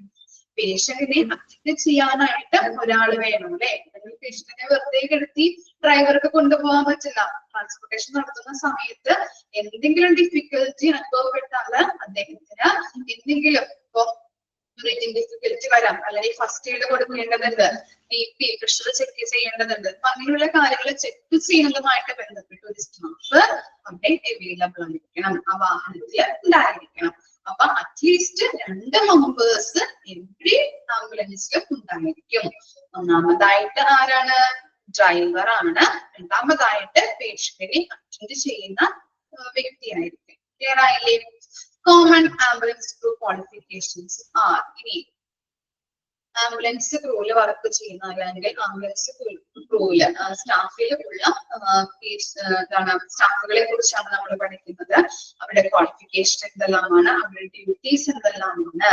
പേഷ്യന്റിനെ അറ്റൻഡ് ചെയ്യാനായിട്ട് ഒരാൾ വേണം അല്ലെ. പേഷ്യന്റിനെ വെറുതെ കിടത്തി ഡ്രൈവർക്ക് കൊണ്ടുപോകാൻ പറ്റില്ല. ട്രാൻസ്പോർട്ടേഷൻ നടത്തുന്ന സമയത്ത് എന്തെങ്കിലും ഡിഫിക്കൽറ്റി അനുഭവപ്പെട്ടാല് അദ്ദേഹത്തിന് എന്തെങ്കിലും ഇപ്പൊ ബ്രീത്തിങ് ഡിഫിക്കൽറ്റി വരാം, അല്ലെങ്കിൽ ഫസ്റ്റ് എയ്ഡ് കൊടുക്കേണ്ടതുണ്ട്, BP പ്രഷർ ചെക്ക് ചെയ്യേണ്ടതുണ്ട്. അപ്പൊ അങ്ങനെയുള്ള കാര്യങ്ങൾ ചെക്ക് ചെയ്യുന്നതുമായിട്ട് ബന്ധപ്പെട്ട് ഒരു സ്റ്റാഫ് അവിടെ അവൈലബിൾ ആയിരിക്കണം, ആ വാഹനത്തിൽ ഉണ്ടായിരിക്കണം. അപ്പൊ അറ്റ്ലീസ്റ്റ് 2 മെമ്പേഴ്സ് എവറി ആംബുലൻസിലും ഉണ്ടായിരിക്കും. ഒന്നാമതായിട്ട് ആരാണ്? ഡ്രൈവർ ആണ്. രണ്ടാമതായിട്ട് പേഷ്യന്റിനെ അറ്റൻഡ് ചെയ്യുന്ന വ്യക്തിയായിരിക്കും. ക്ലിയർ ആയില്ലേ? Common ambulance crew qualifications are. ഇനി ആംബുലൻസ് ക്രൂവില് വർക്ക് ചെയ്യുന്ന അല്ലെങ്കിൽ ആംബുലൻസ് ക്രൂവില് സ്റ്റാഫിലുള്ള സ്റ്റാഫുകളെ കുറിച്ചാണ് നമ്മൾ പഠിക്കുന്നത്. അവരുടെ ക്വാളിഫിക്കേഷൻ എന്തെല്ലാമാണ്, അവരുടെ ഡ്യൂട്ടീസ് എന്തെല്ലാമാണ്.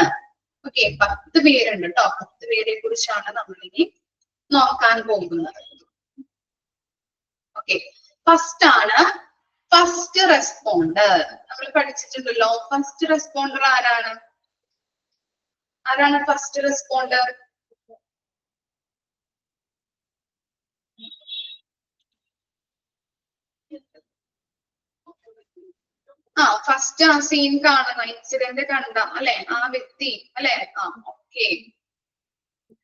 ഓക്കെ, 10 പേരുണ്ട് കേട്ടോ. 10 പേരെ കുറിച്ചാണ് നമ്മൾ ഇനി നോക്കാൻ പോകുന്നത്. ഓക്കെ, ഫസ്റ്റ് ആണ് ഫസ്റ്റ് റെസ്പോണ്ടർ. നമ്മൾ പഠിച്ചിട്ടുണ്ടല്ലോ, ഫസ്റ്റ് റെസ്പോണ്ടർ ആരാണ്? ആരാണ് ഫസ്റ്റ് റെസ്പോണ്ടർ? ഫസ്റ്റ് ആ സീൻ കാണുന്ന, ഇൻസിഡന്റ് കണ്ട അല്ലെ ആ വ്യക്തി അല്ലെ. ഓക്കെ,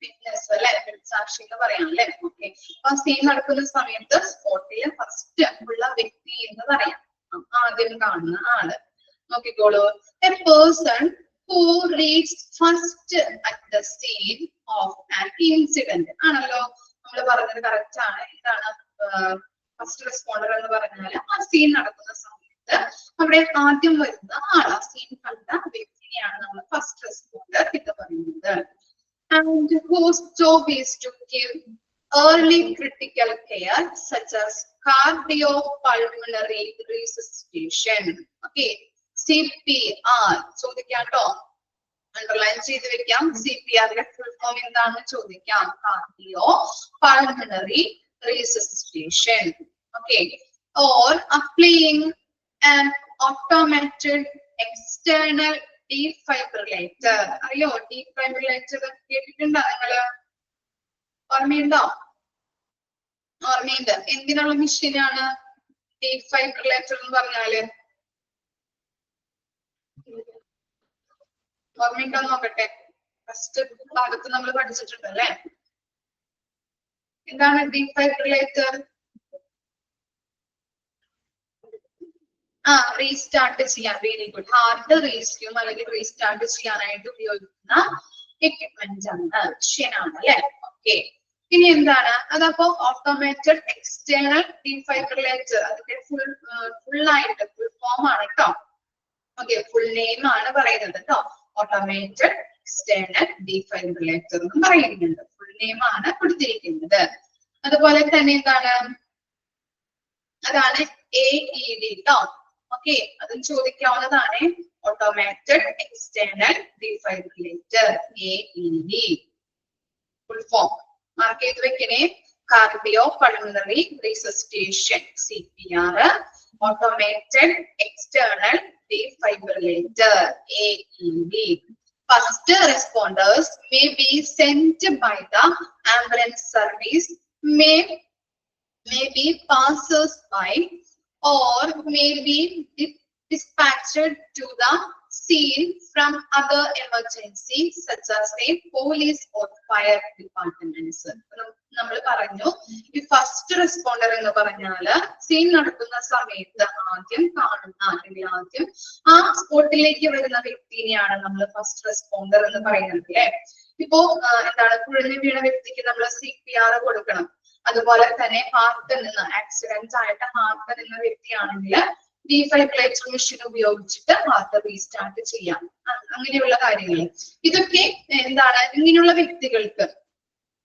വിറ്റ്നസ് അല്ലെ, സാക്ഷി എന്ന് പറയാം അല്ലെ. ഓക്കെ, അപ്പൊ സീൻ നടക്കുന്ന സമയത്ത് സ്പോട്ടിൽ ഫസ്റ്റ് ഉള്ള വ്യക്തി എന്ന് പറയാം. ആദ്യം കാണുന്ന ആള്. നോക്കിക്കോളൂ. A person who reached first at the scene of an incident. ആണല്ലോ, നമ്മൾ പറഞ്ഞത് കറക്റ്റ് ആണ്. ഇതാണ് ഫസ്റ്റ് റെസ്പോണ്ടർ എന്ന് പറഞ്ഞാൽ ആ സീൻ നടക്കുന്ന സമയത്ത് അവിടെ ആദ്യം വരുന്ന ആൾ, ആ സീൻ കണ്ട വ്യക്തിയാണ് നമ്മൾ ഫസ്റ്റ് റെസ്പോണ്ടർ എന്ന് പറയുന്നത്. And whose job is to give early critical care such as cardiopulmonary resuscitation. Okay, CPR ചോദിക്കാട്ടോ, അണ്ടർലൈൻ ചെയ്ത് വെക്കാം. CPRന്റെ ഫുൾ ഫോം എന്താണെന്ന് ചോദിക്കാം. Cardio pulmonary resuscitation. Okay, or applying an automated external defibrillator. അറിയോ defibrillator കേട്ടിട്ടുണ്ടോ നിങ്ങള്? ഓർമ്മയുണ്ടോ? ഓർമ്മയുണ്ട്. എന്തിനുള്ള മെഷീനാണ് defibrillator എന്ന് പറഞ്ഞാല്? ഓർമ്മയുണ്ടോ നോക്കട്ടെ. ഫസ്റ്റ് ഭാഗത്ത് നമ്മൾ പഠിച്ചിട്ടുണ്ടല്ലേ. എന്താണ് defibrillator? റീസ്റ്റാർട്ട് ചെയ്യാൻ, വെരി ഗുഡ്. ഹാർട്ട് റീസ്ക്യൂം അല്ലെങ്കിൽ റീസ്റ്റാർട്ട് ചെയ്യാനായിട്ട് ഉപയോഗിക്കുന്ന എക്യുപ്മെന്റ് ആണ്, മെഷീനാണ് അല്ലെ. ഓക്കെ, ഇനി എന്താണ് അതപ്പോ ഓട്ടോമേറ്റഡ് എക്സ്റ്റേണൽ defibrillator. അതിന്റെ ഫുൾ ആയിട്ട് ഫുൾ ഫോം ആണ് കേട്ടോ. ഓക്കെ, ഫുൾ നെയിം ആണ് പറയുന്നത് കേട്ടോ. ഓട്ടോമേറ്റഡ് എക്സ്റ്റേണൽ defibrillator എന്ന് പറയുന്നുണ്ട്. ഫുൾ നെയിം ആണ് കൊടുത്തിരിക്കുന്നത്. അതുപോലെ തന്നെ എന്താണ്, അതാണ് AED കേട്ടോ. ഓക്കെ, അതും ചോദിക്കാവുന്നതാണ്. Automated external defibrillator, AED full form mark ചെയ്ത് വെക്കണേ. Cardio pulmonary resuscitation, CPR. Automated external defibrillator, AED. First responders may be sent by the ambulance service, may be passers-by, or may be dispatched to the scene from other emergencies such as the police or fire departments. നമ്മൾ പറഞ്ഞു ഈ first responder എന്ന് പറഞ്ഞാല് scene നടക്കുന്ന സമയത്ത് ആദ്യം കാണുന്ന അല്ലെങ്കിൽ ആദ്യം ആ സ്പോട്ടിലേക്ക് വരുന്ന വ്യക്തിനെയാണ് നമ്മൾ ഫസ്റ്റ് റെസ്പോണ്ടർ എന്ന് പറയുന്നത് അല്ലെ. ഇപ്പോ എന്താണ്, കുഴഞ്ഞു വീണ വ്യക്തിക്ക് നമ്മൾ CPR കൊടുക്കണം. അതുപോലെ തന്നെ ഹാർട്ട് നിന്ന് ആക്സിഡന്റ് ആയിട്ട് ഹാർട്ട് നിന്ന വ്യക്തിയാണെങ്കിൽ defibrillator മെഷീൻ ഉപയോഗിച്ചിട്ട് ഹാർട്ട് റീസ്റ്റാർട്ട് ചെയ്യാം. അങ്ങനെയുള്ള കാര്യങ്ങൾ ഇതൊക്കെ എന്താണ്, ഇങ്ങനെയുള്ള വ്യക്തികൾക്ക്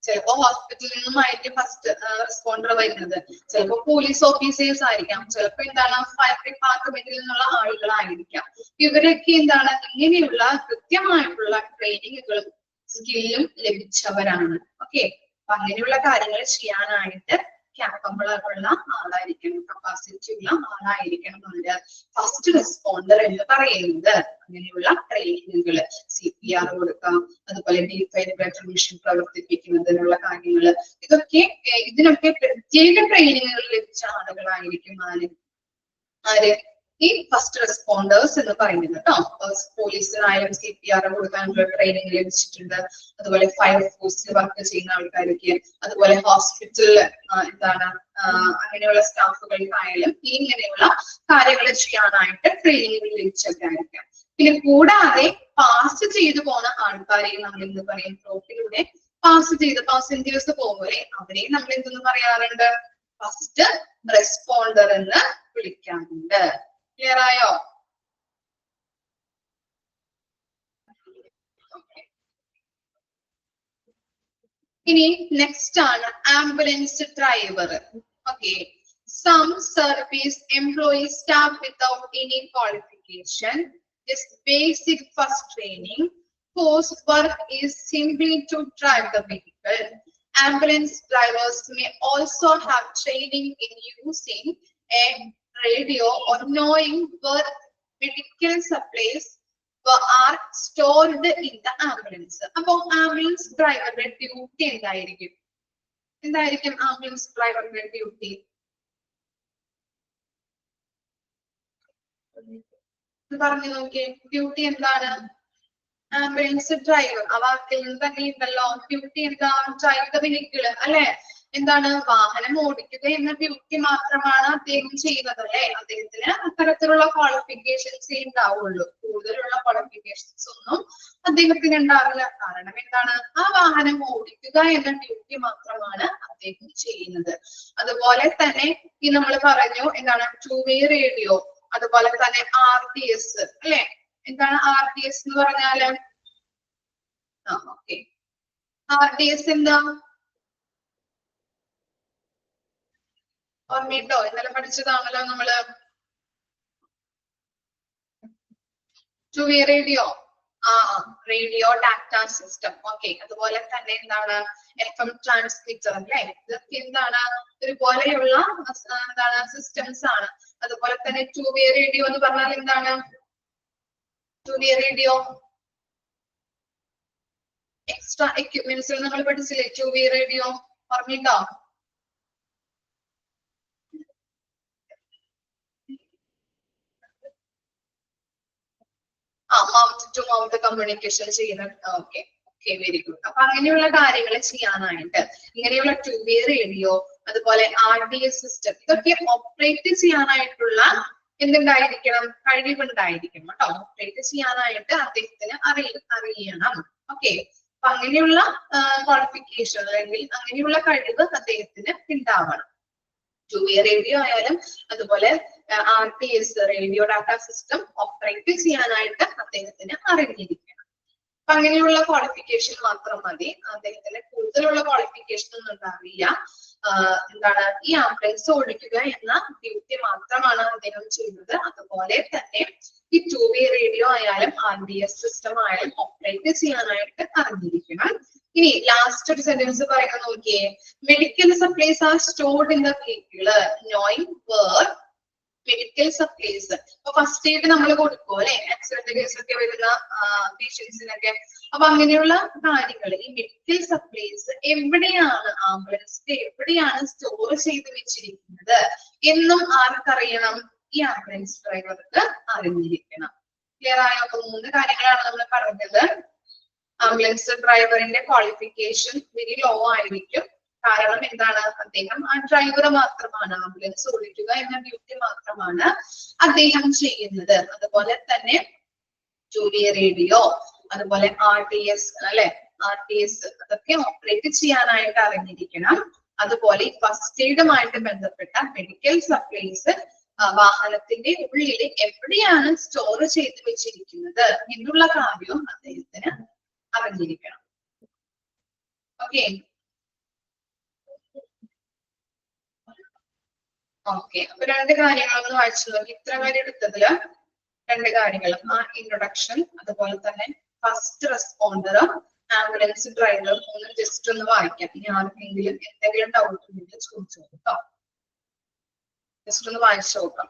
ചിലപ്പോ ഹോസ്പിറ്റലിൽ നിന്നുമായിട്ട് ഫസ്റ്റ് റെസ്പോണ്ടർ വരുന്നത്, ചിലപ്പോ പോലീസ് ഓഫീസേഴ്സ് ആയിരിക്കാം, ചിലപ്പോ എന്താണ് ഫയർ ഡിപ്പാർട്ട്മെന്റിൽ നിന്നുള്ള ആളുകളായിരിക്കാം. ഇവരൊക്കെ എന്താണ് ഇങ്ങനെയുള്ള കൃത്യമായിട്ടുള്ള ട്രെയിനിങ്ങുകളും സ്കില്ലും ലഭിച്ചവരാണ്. ഓക്കെ, അപ്പൊ അങ്ങനെയുള്ള കാര്യങ്ങൾ ചെയ്യാനായിട്ട് ക്യാപ്പബിൾ ആയിട്ടുള്ള ആളായിരിക്കണം, കപ്പാസിറ്റി ഉള്ള ആളായിരിക്കണം അവര് ഫസ്റ്റ് റെസ്പോണ്ടർ എന്ന് പറയുന്നത്. അങ്ങനെയുള്ള ട്രെയിനിങ്ങുകൾ CPR കൊടുക്കാം, അതുപോലെ ഡീഫൈബ്രിലേറ്റർ മെഷീൻ പ്രവർത്തിപ്പിക്കുന്നതിനുള്ള കാര്യങ്ങൾ, ഇതിനൊക്കെ പ്രത്യേക ട്രെയിനിങ്ങുകൾ ലഭിച്ച ആളുകളായിരിക്കും ആര് ഈ ഫസ്റ്റ് റെസ്പോണ്ടേഴ്സ് എന്ന് പറയുന്നത് കേട്ടോ. പോലീസിനായാലും CPR കൊടുക്കാനുള്ള ട്രെയിനിങ് ലഭിച്ചിട്ടുണ്ട്, അതുപോലെ ഫയർഫോഴ്സിൽ വർക്ക് ചെയ്യുന്ന ആൾക്കാർക്ക്, അതുപോലെ ഹോസ്പിറ്റലിൽ അങ്ങനെയുള്ള സ്റ്റാഫുകൾക്കായാലും ഇങ്ങനെയുള്ള കാര്യങ്ങൾ ചെയ്യാനായിട്ട് ട്രെയിനിങ് ലഭിച്ചവരായിരിക്കാം. പിന്നെ കൂടാതെ പാസ് ചെയ്തു പോകുന്ന ആൾക്കാരെയും നമ്മൾ എന്ത് പറയും, പ്രോപ്പിലൂടെ പാസഞ്ചേഴ്സ് പോകുമ്പോൾ അവരെയും നമ്മൾ എന്തെന്ന് പറയാറുണ്ട്, ഫസ്റ്റ് റെസ്പോണ്ടർ എന്ന് വിളിക്കാറുണ്ട്. ക്ലിയർ ആയോ? ഇനി നെക്സ്റ്റ് ആണ് ambulance driver. Okay, some service employee staff without any qualification is basic first training whose work is simply to drive the vehicle. Ambulance drivers may also have training in using a radio or knowing where medical supplies are stored in the ambulance. അപ്പൊ ambulance ഡ്രൈവറുടെ duty എന്തായിരിക്കും ambulance ഡ്രൈവറുടെ duty? പറഞ്ഞു നോക്കിയേ, duty എന്താണ്? Ambulance driver ആ വാക്കിൽ നിന്ന് തന്നെ ഉണ്ടല്ലോ, ഡ്യൂട്ടി എന്താ? ഡ്രൈവ് ദ വെഹിക്കിൾ അല്ലെ? എന്താണ്? വാഹനം ഓടിക്കുക എന്ന ഡ്യൂട്ടി മാത്രമാണ് അദ്ദേഹം ചെയ്യുന്നത് അല്ലെ? അദ്ദേഹത്തിന് അത്തരത്തിലുള്ള ക്വാളിഫിക്കേഷൻസ് ഉണ്ടാവുള്ളൂ, കൂടുതലുള്ള ക്വാളിഫിക്കേഷൻസ് ഒന്നും അദ്ദേഹത്തിന് ഉണ്ടാവില്ല. കാരണം എന്താണ്? ആ വാഹനം ഓടിക്കുക എന്ന ഡ്യൂട്ടി മാത്രമാണ് അദ്ദേഹം ചെയ്യുന്നത്. അതുപോലെ തന്നെ ഈ നമ്മൾ പറഞ്ഞു എന്താണ്, 2-way റേഡിയോ, അതുപോലെ തന്നെ RDS അല്ലെ? എന്താണ് RDS എന്ന് പറഞ്ഞാല്? ഓക്കെ, RDS എന്താ ഓർമ്മയുണ്ടോ? ഇന്നലെ പഠിച്ചതാണല്ലോ നമ്മള്. 2-way radio, radio data system. Okay, അതുപോലെ തന്നെ എന്താണ് FM ട്രാൻസ്മിറ്റർ അല്ലെ? ഇതൊക്കെ എന്താണ് ഒരുപോലെയുള്ള സിസ്റ്റംസ് ആണ്. അതുപോലെ തന്നെ 2-way റേഡിയോ എന്ന് പറഞ്ഞാൽ എന്താണ്? 2-way റേഡിയോ എക്സ്ട്രാ എക്യുപ്മെന്റ്സിൽ നമ്മൾ പഠിച്ചില്ലേ 2-way റേഡിയോ? ഓർമ്മയുണ്ടോ? മൗത്ത് ടു മൗത്ത് കമ്മ്യൂണിക്കേഷൻ ചെയ്യുന്ന. Okay, very good. അപ്പൊ അങ്ങനെയുള്ള കാര്യങ്ങൾ ചെയ്യാനായിട്ട് ഇങ്ങനെയുള്ള 2-way റേഡിയോ, അതുപോലെ RDS സിസ്റ്റം, ഇതൊക്കെ ഓപ്പറേറ്റ് ചെയ്യാനായിട്ടുള്ള എന്തുണ്ടായിരിക്കണം? കഴിവുണ്ടായിരിക്കണം കേട്ടോ. ഓപ്പറേറ്റ് ചെയ്യാനായിട്ട് അദ്ദേഹത്തിന് അറിയണം. ഓക്കെ, അപ്പൊ അങ്ങനെയുള്ള ക്വാളിഫിക്കേഷൻ അല്ലെങ്കിൽ അങ്ങനെയുള്ള കഴിവ് അദ്ദേഹത്തിന് ഉണ്ടാവണം. 2-way റേഡിയോ ആയാലും അതുപോലെ RDS radio data system operate ചെയ്യാനായിട്ട് അദ്ദേഹത്തിന് അറിഞ്ഞിരിക്കണം. അപ്പൊ അങ്ങനെയുള്ള ക്വാളിഫിക്കേഷൻ മാത്രം മതി. അദ്ദേഹത്തിന് കൂടുതലുള്ള ക്വാളിഫിക്കേഷൻ ഒന്നും ഉണ്ടാവില്ല. എന്താണ് ഈ ആംബുലൻസ് ഓടിക്കുക എന്ന ഡ്യൂട്ടി മാത്രമാണ് അദ്ദേഹം ചെയ്യുന്നത്. അതുപോലെ തന്നെ ഈ 2-way റേഡിയോ ആയാലും RDS സിസ്റ്റം ആയാലും ഓപ്പറേറ്റ് ചെയ്യാനായിട്ട് അറിഞ്ഞിരിക്കണം. ഇനി ലാസ്റ്റ് ഒരു സെന്റൻസ് പറയുന്നത് നോക്കിയേ, medical supplies are stored in the vehicle knowing where medical supplies. അപ്പൊ ഫസ്റ്റ് എയ്ഡ് നമ്മൾ കൊടുക്കും അല്ലെ, ആക്സിഡന്റ് കേസൊക്കെ വരുന്ന പേഷ്യൻസിനൊക്കെ. അപ്പൊ അങ്ങനെയുള്ള കാര്യങ്ങൾ ഈ മെഡിക്കൽ സപ്ലൈസ് എവിടെയാണ്, ആംബുലൻസിൽ എവിടെയാണ് സ്റ്റോർ ചെയ്ത് വെച്ചിരിക്കുന്നത് എന്നും ആർക്കറിയണം? ഈ ആംബുലൻസ് ഡ്രൈവർക്ക് അറിഞ്ഞിരിക്കണം. ക്ലിയർ ആയോ? അപ്പൊ 3 കാര്യങ്ങളാണ് നമ്മൾ പറഞ്ഞത്. ആംബുലൻസ് ഡ്രൈവറിന്റെ ക്വാളിഫിക്കേഷൻ വെരി ലോ ആയിരിക്കും. കാരണം എന്താണ്? അദ്ദേഹം ആ ഡ്രൈവർ മാത്രമാണ്, ആംബുലൻസ് ഓടിക്കുക എന്ന ഡ്യൂട്ടി മാത്രമാണ് അദ്ദേഹം ചെയ്യുന്നത്. അതുപോലെ തന്നെ 2-way റേഡിയോ, അതുപോലെ RDS അല്ലെ, RDS അതൊക്കെ ഓപ്പറേറ്റ് ചെയ്യാനായിട്ട് അറിഞ്ഞിരിക്കണം. അതുപോലെ ഫസ്റ്റ് എയ്ഡുമായിട്ട് ബന്ധപ്പെട്ട മെഡിക്കൽ സപ്ലൈസ് വാഹനത്തിന്റെ ഉള്ളിൽ എവിടെയാണ് സ്റ്റോർ ചെയ്ത് വെച്ചിരിക്കുന്നത് എന്നുള്ള കാര്യവും അദ്ദേഹത്തിന് അറിഞ്ഞിരിക്കണം. ഓക്കെ, ഓക്കെ, അപ്പൊ രണ്ട് കാര്യങ്ങളൊന്ന് വായിച്ചു നോക്കി. ഇത്ര വരെ എടുത്തതില് രണ്ട് കാര്യങ്ങൾ, ആ ഇൻട്രൊഡക്ഷൻ, അതുപോലെ തന്നെ ഫസ്റ്റ് റെസ്പോണ്ടർ, ആംബുലൻസ് ഡ്രൈവർ, ഒന്ന് ജസ്റ്റ് ഒന്ന് വായിക്കാം. ഇനി ആർക്കെങ്കിലും എന്തെങ്കിലും ഡൗട്ട് ഉണ്ടെങ്കിൽ ചോദിച്ചു നോക്കാം. ജസ്റ്റ് ഒന്ന് വായിച്ചു നോക്കാം.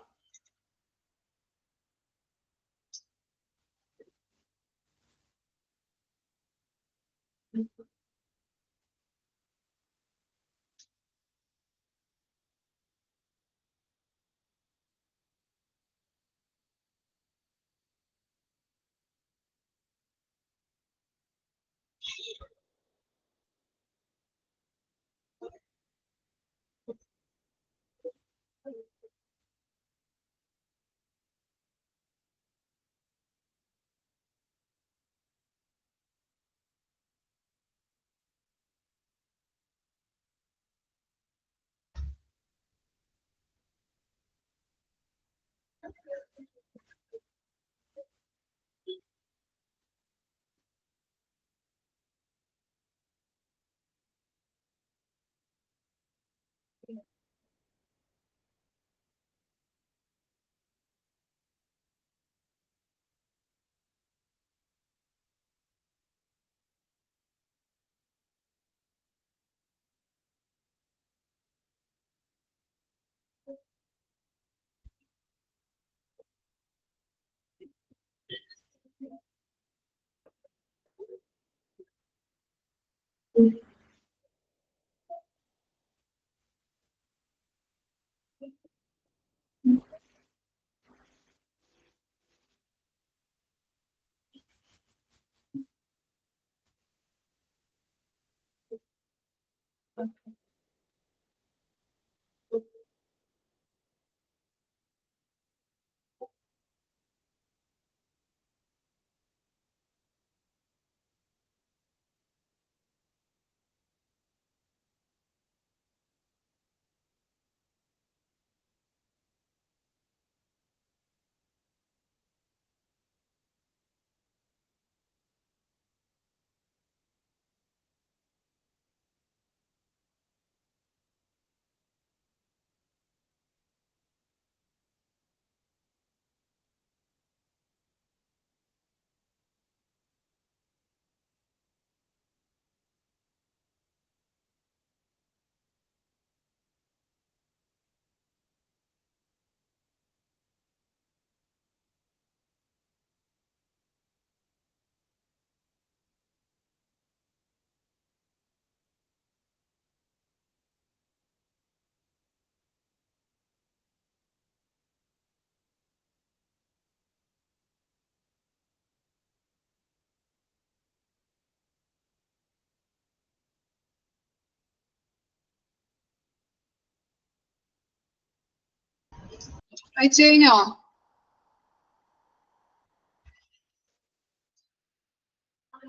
അയച്ചു കഴിഞ്ഞോ?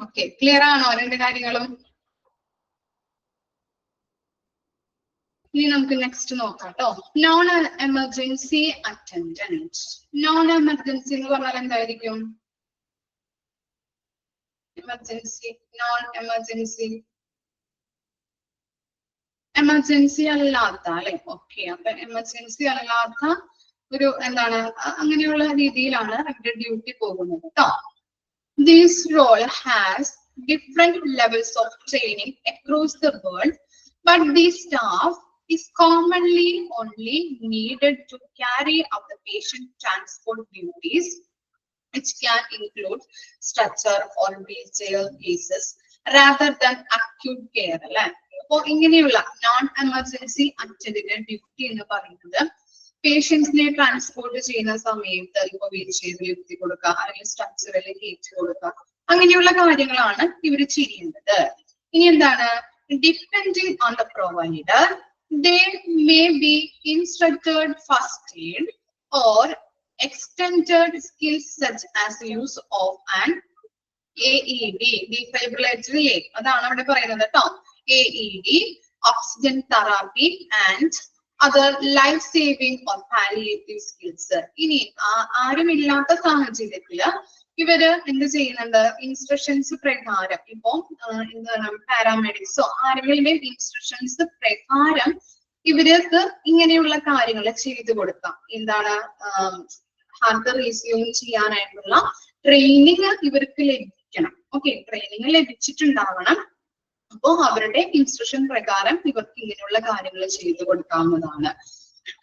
ഓക്കെ, ക്ലിയർ ആണോ രണ്ട് കാര്യങ്ങളും? ഇനി നമുക്ക് നെക്സ്റ്റ് നോക്കാം കേട്ടോ. Non emergency attendant. Non emergency എന്ന് പറഞ്ഞാൽ എന്തായിരിക്കും? എമർജൻസി, നോൺ എമർജൻസി, എമർജൻസി അല്ലാത്ത അല്ലെ? ഓക്കെ, അപ്പൊ എമർജൻസി അല്ലാത്ത ഒരു എന്താണ് അങ്ങനെയുള്ള രീതിയിലാണ് അവരുടെ ഡ്യൂട്ടി പോകുന്നത് കേട്ടോ. This role has different levels of training across the world, but the staff is commonly only needed to carry out the patient transport duties, which can include stretcher or wheelchair cases rather than acute care. അല്ലെ? അപ്പൊ ഇങ്ങനെയുള്ള non emergency അറ്റൻഡിന്റെ duty എന്ന് പറയുന്നത് പേഷ്യൻസിനെ transport ചെയ്യുന്ന സമയത്ത് ഇപ്പൊ wheel ചെയറിൽ ഇരുത്തി കൊടുക്കുക, അല്ലെങ്കിൽ സ്ട്രക്ചറിൽ കയറ്റി കൊടുക്കുക, അങ്ങനെയുള്ള കാര്യങ്ങളാണ് ഇവർ ചെയ്യുന്നത്. ഇനി എന്താണ്? Depending on the provider, they may be instructed first aid or extended skills such as use of an AED, defibrillatory aid, അതാണ് അവിടെ പറയുന്നത് കേട്ടോ. AED, oxygen therapy and other life saving or palliative skills. ഇനി ആരുമില്ലാത്ത സാഹചര്യത്തില് ഇവര് എന്ത് ചെയ്യുന്നുണ്ട്? ഇൻസ്ട്രക്ഷൻസ് പ്രകാരം, ഇപ്പൊ എന്താണ് പാരാമെഡിക്സോ ആരെങ്കിലും ഇൻസ്ട്രക്ഷൻസ് പ്രകാരം ഇവർക്ക് ഇങ്ങനെയുള്ള കാര്യങ്ങൾ ചെയ്തു കൊടുക്കാം. എന്താണ് ഹാർട്ട് റീസ്യൂം ചെയ്യാനായിട്ടുള്ള ട്രെയിനിങ് ഇവർക്ക് ലഭിക്കണം. ഓക്കെ, ട്രെയിനിങ് ലഭിച്ചിട്ടുണ്ടാവണം. അപ്പോ അവരുടെ ഇൻസ്ട്രക്ഷൻ പ്രകാരം ഇവർക്ക് ഇങ്ങനെയുള്ള കാര്യങ്ങൾ ചെയ്തു കൊടുക്കാവുന്നതാണ്.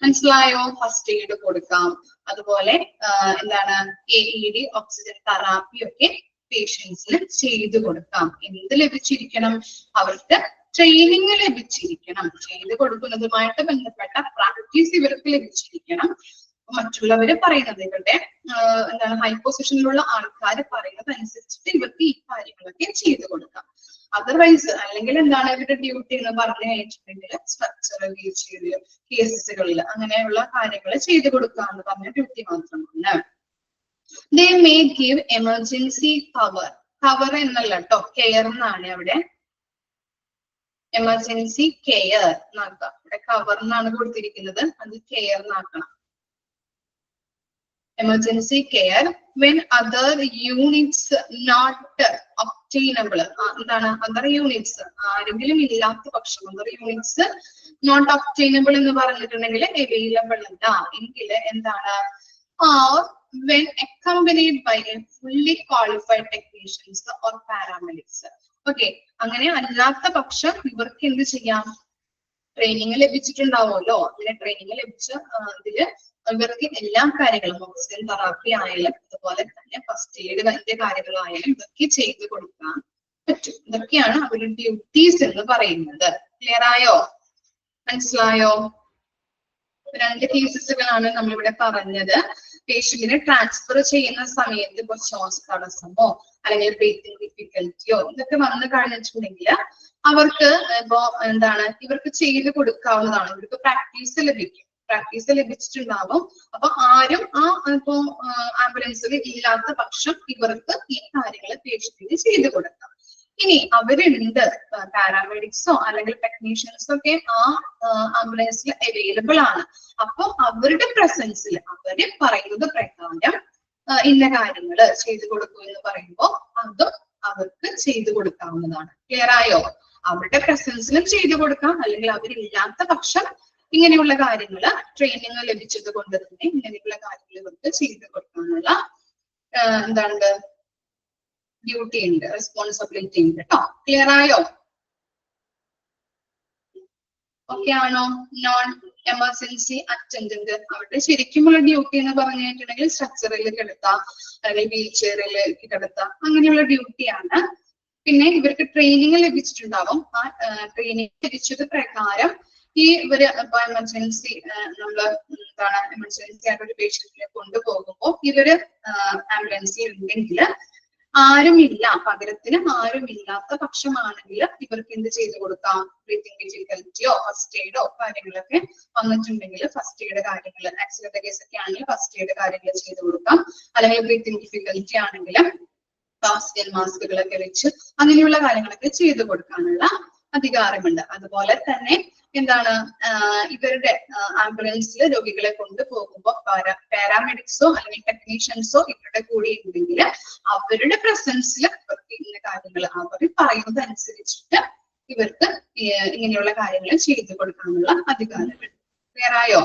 മനസ്സിലായോ? ഫസ്റ്റ് എയ്ഡ് കൊടുക്കാം, അതുപോലെ എന്താണ് AED ഓക്സിജൻ തെറാപ്പി ഒക്കെ പേഷ്യൻസിന് ചെയ്തു കൊടുക്കാം. എന്ത് ലഭിച്ചിരിക്കണം? അവർക്ക് ട്രെയിനിങ് ലഭിച്ചിരിക്കണം. ചെയ്തു കൊടുക്കുന്നതുമായിട്ട് ബന്ധപ്പെട്ട പ്രാക്ടീസ് ഇവർക്ക് ലഭിച്ചിരിക്കണം. മറ്റുള്ളവര് പറയുന്നത്, ഇവരുടെ എന്താണ് ഹൈ പൊസിഷനിലുള്ള ആൾക്കാർ പറയുന്നത് അനുസരിച്ചിട്ട് ഇവർക്ക് ഈ കാര്യങ്ങളൊക്കെ ചെയ്തു കൊടുക്കാം. അതർവൈസ് അല്ലെങ്കിൽ എന്താണ് ഇവരുടെ ഡ്യൂട്ടി എന്ന് പറഞ്ഞു കഴിഞ്ഞിട്ടുണ്ടെങ്കിൽ സ്ട്രക്ചറൽ കേസുകളിൽ അങ്ങനെയുള്ള കാര്യങ്ങൾ ചെയ്തു കൊടുക്കുക എന്ന് പറഞ്ഞ ഡ്യൂട്ടി മാത്രമാണ്. They may give emergency cover. Cover എന്നല്ല കേട്ടോ, കെയർ എന്നാണ് അവിടെ. എമർജൻസി കെയർ എന്നാക്കാം. ഇവിടെ കവർ എന്നാണ് കൊടുത്തിരിക്കുന്നത്, അത് കെയർ എന്നാക്കണം. Emergency care when other units not obtainable. എന്താണ് other units? ആരെങ്കിലും ഇല്ലാത്ത പക്ഷം, other units not obtainable എന്ന് പറഞ്ഞിട്ടുണ്ടെങ്കിൽ അവൈലബിൾ അല്ല എങ്കിൽ എന്താണ്? or when accompanied by a fully qualified technicians or paramedics. Okay, അങ്ങനെ അല്ലാത്ത പക്ഷം ഇവർക്ക് എന്ത് ചെയ്യാം? ട്രെയിനിങ് ലഭിച്ചിട്ടുണ്ടാവുമല്ലോ. അങ്ങനെ ട്രെയിനിങ് ലഭിച്ച ഇതില് ഇവർക്ക് എല്ലാ കാര്യങ്ങളും ഓക്സിജൻ തെറാപ്പി ആയാലും അതുപോലെ തന്നെ ഫസ്റ്റ് എയ്ഡ് കാര്യങ്ങളായാലും ഇതൊക്കെ ചെയ്തു കൊടുക്കാൻ പറ്റും. ഇതൊക്കെയാണ് അവരുടെ ഡ്യൂട്ടീസ് എന്ന് പറയുന്നത്. ക്ലിയർ ആയോ? മനസ്സിലായോ? രണ്ട് കേസസുകളാണ് നമ്മളിവിടെ പറഞ്ഞത്. പേഷ്യന്റിനെ ട്രാൻസ്ഫർ ചെയ്യുന്ന സമയത്ത് ഇപ്പോൾ ശ്വാസ തടസ്സമോ അല്ലെങ്കിൽ ബ്രീത്തിങ് ഡിഫിക്കൽറ്റിയോ ഇതൊക്കെ വന്നു കഴിഞ്ഞിട്ടുണ്ടെങ്കിൽ അവർക്ക് ഇപ്പോ എന്താണ് ഇവർക്ക് ചെയ്ത് കൊടുക്കാവുന്നതാണ്. ഇവർക്ക് പ്രാക്ടീസ് ലഭിക്കും. പ്രാക്ടീസ് ലഭിച്ചിട്ടുണ്ടാവും. അപ്പൊ ആരും ഇപ്പോ ആംബുലൻസിൽ ഇല്ലാത്ത പക്ഷം ഇവർക്ക് ഈ കാര്യങ്ങൾ പേഷ്യന്റിന് ചെയ്തു കൊടുക്കാം. ഇനി അവരുണ്ട് പാരാമെഡിക്സോ അല്ലെങ്കിൽ ടെക്നീഷ്യൻസോ ഒക്കെ ആ ആംബുലൻസിൽ അവൈലബിൾ ആണ്. അപ്പൊ അവരുടെ പ്രസൻസിൽ അവര് പറയുന്നത് പ്രകാരം ഇന്ന കാര്യങ്ങൾ ചെയ്തു കൊടുക്കൂ എന്ന് പറയുമ്പോൾ അതും അവർക്ക് ചെയ്തു കൊടുക്കാവുന്നതാണ്. ക്ലിയർ ആയോ? അവരുടെ പ്രസൻസിലും ചെയ്തു കൊടുക്കാം, അല്ലെങ്കിൽ അവരില്ലാത്ത പക്ഷം ഇങ്ങനെയുള്ള കാര്യങ്ങൾ ട്രെയിനിങ് ലഭിച്ചത് കൊണ്ട് തന്നെ ഇങ്ങനെയുള്ള കാര്യങ്ങൾ ഇവർക്ക് ചെയ്തു കൊടുക്കാനുള്ള എന്താണ് ഡ്യൂട്ടി ഉണ്ട്, റെസ്പോൺസിബിലിറ്റി ഉണ്ട് കേട്ടോ. ക്ലിയർ ആയോ? ഓക്കെ ആണോ? നോൺ എമർജൻസി അറ്റൻഡന്റ് അവരുടെ ശരിക്കുമുള്ള ഡ്യൂട്ടി എന്ന് പറഞ്ഞിട്ടുണ്ടെങ്കിൽ സ്ട്രക്ചറിൽ കിടത്താം അല്ലെങ്കിൽ വീൽ ചെയറിൽ കിടത്താം, അങ്ങനെയുള്ള ഡ്യൂട്ടിയാണ്. പിന്നെ ഇവർക്ക് ട്രെയിനിങ് ലഭിച്ചിട്ടുണ്ടാവും. ആ ട്രെയിനിങ് ലഭിച്ചത് പ്രകാരം ഈ ഇവര് എമർജൻസി നമ്മള് എന്താണ് എമർജൻസി ആയിട്ട് ഒരു പേഷ്യന്റിനെ കൊണ്ടുപോകുമ്പോൾ ഇവര് ആംബുലൻസിൽ ഉണ്ടെങ്കിൽ ആരുമില്ല, പകരത്തിന് ആരുമില്ലാത്ത പക്ഷമാണെങ്കിൽ ഇവർക്ക് എന്ത് ചെയ്തു കൊടുക്കാം? ബ്രീത്തിങ് ഡിഫിക്കൽറ്റിയോ ഫസ്റ്റ് എയ്ഡോ കാര്യങ്ങളൊക്കെ വന്നിട്ടുണ്ടെങ്കിൽ ഫസ്റ്റ് എയ്ഡ് കാര്യങ്ങൾ, ആക്സിഡന്റ് കേസ് ഒക്കെ ആണെങ്കിൽ ഫസ്റ്റ് എയ്ഡ് കാര്യങ്ങൾ ചെയ്തു കൊടുക്കാം. അല്ലെങ്കിൽ ബ്രീത്തിങ് ഡിഫിക്കൽറ്റി ആണെങ്കിൽ ഓക്സിജൻ മാസ്കുകളൊക്കെ വെച്ച് അങ്ങനെയുള്ള കാര്യങ്ങളൊക്കെ ചെയ്തു കൊടുക്കാനുള്ള അധികാരമുണ്ട്. അതുപോലെ തന്നെ എന്താണ് ഇവരുടെ ആംബുലൻസിൽ രോഗികളെ കൊണ്ടുപോകുമ്പോൾ പാരാമെഡിക്സോ അല്ലെങ്കിൽ ടെക്നീഷ്യൻസോ ഇവരുടെ കൂടെ ഉണ്ടെങ്കിൽ അവരുടെ പ്രസൻസിൽ ഇന്ന കാര്യങ്ങൾ അവർ പറയുന്നത് അനുസരിച്ചിട്ട് ഇവർക്ക് ഇങ്ങനെയുള്ള കാര്യങ്ങൾ ചെയ്തു കൊടുക്കാനുള്ള അധികാരമുണ്ട്. ക്ലിയർ ആയോ?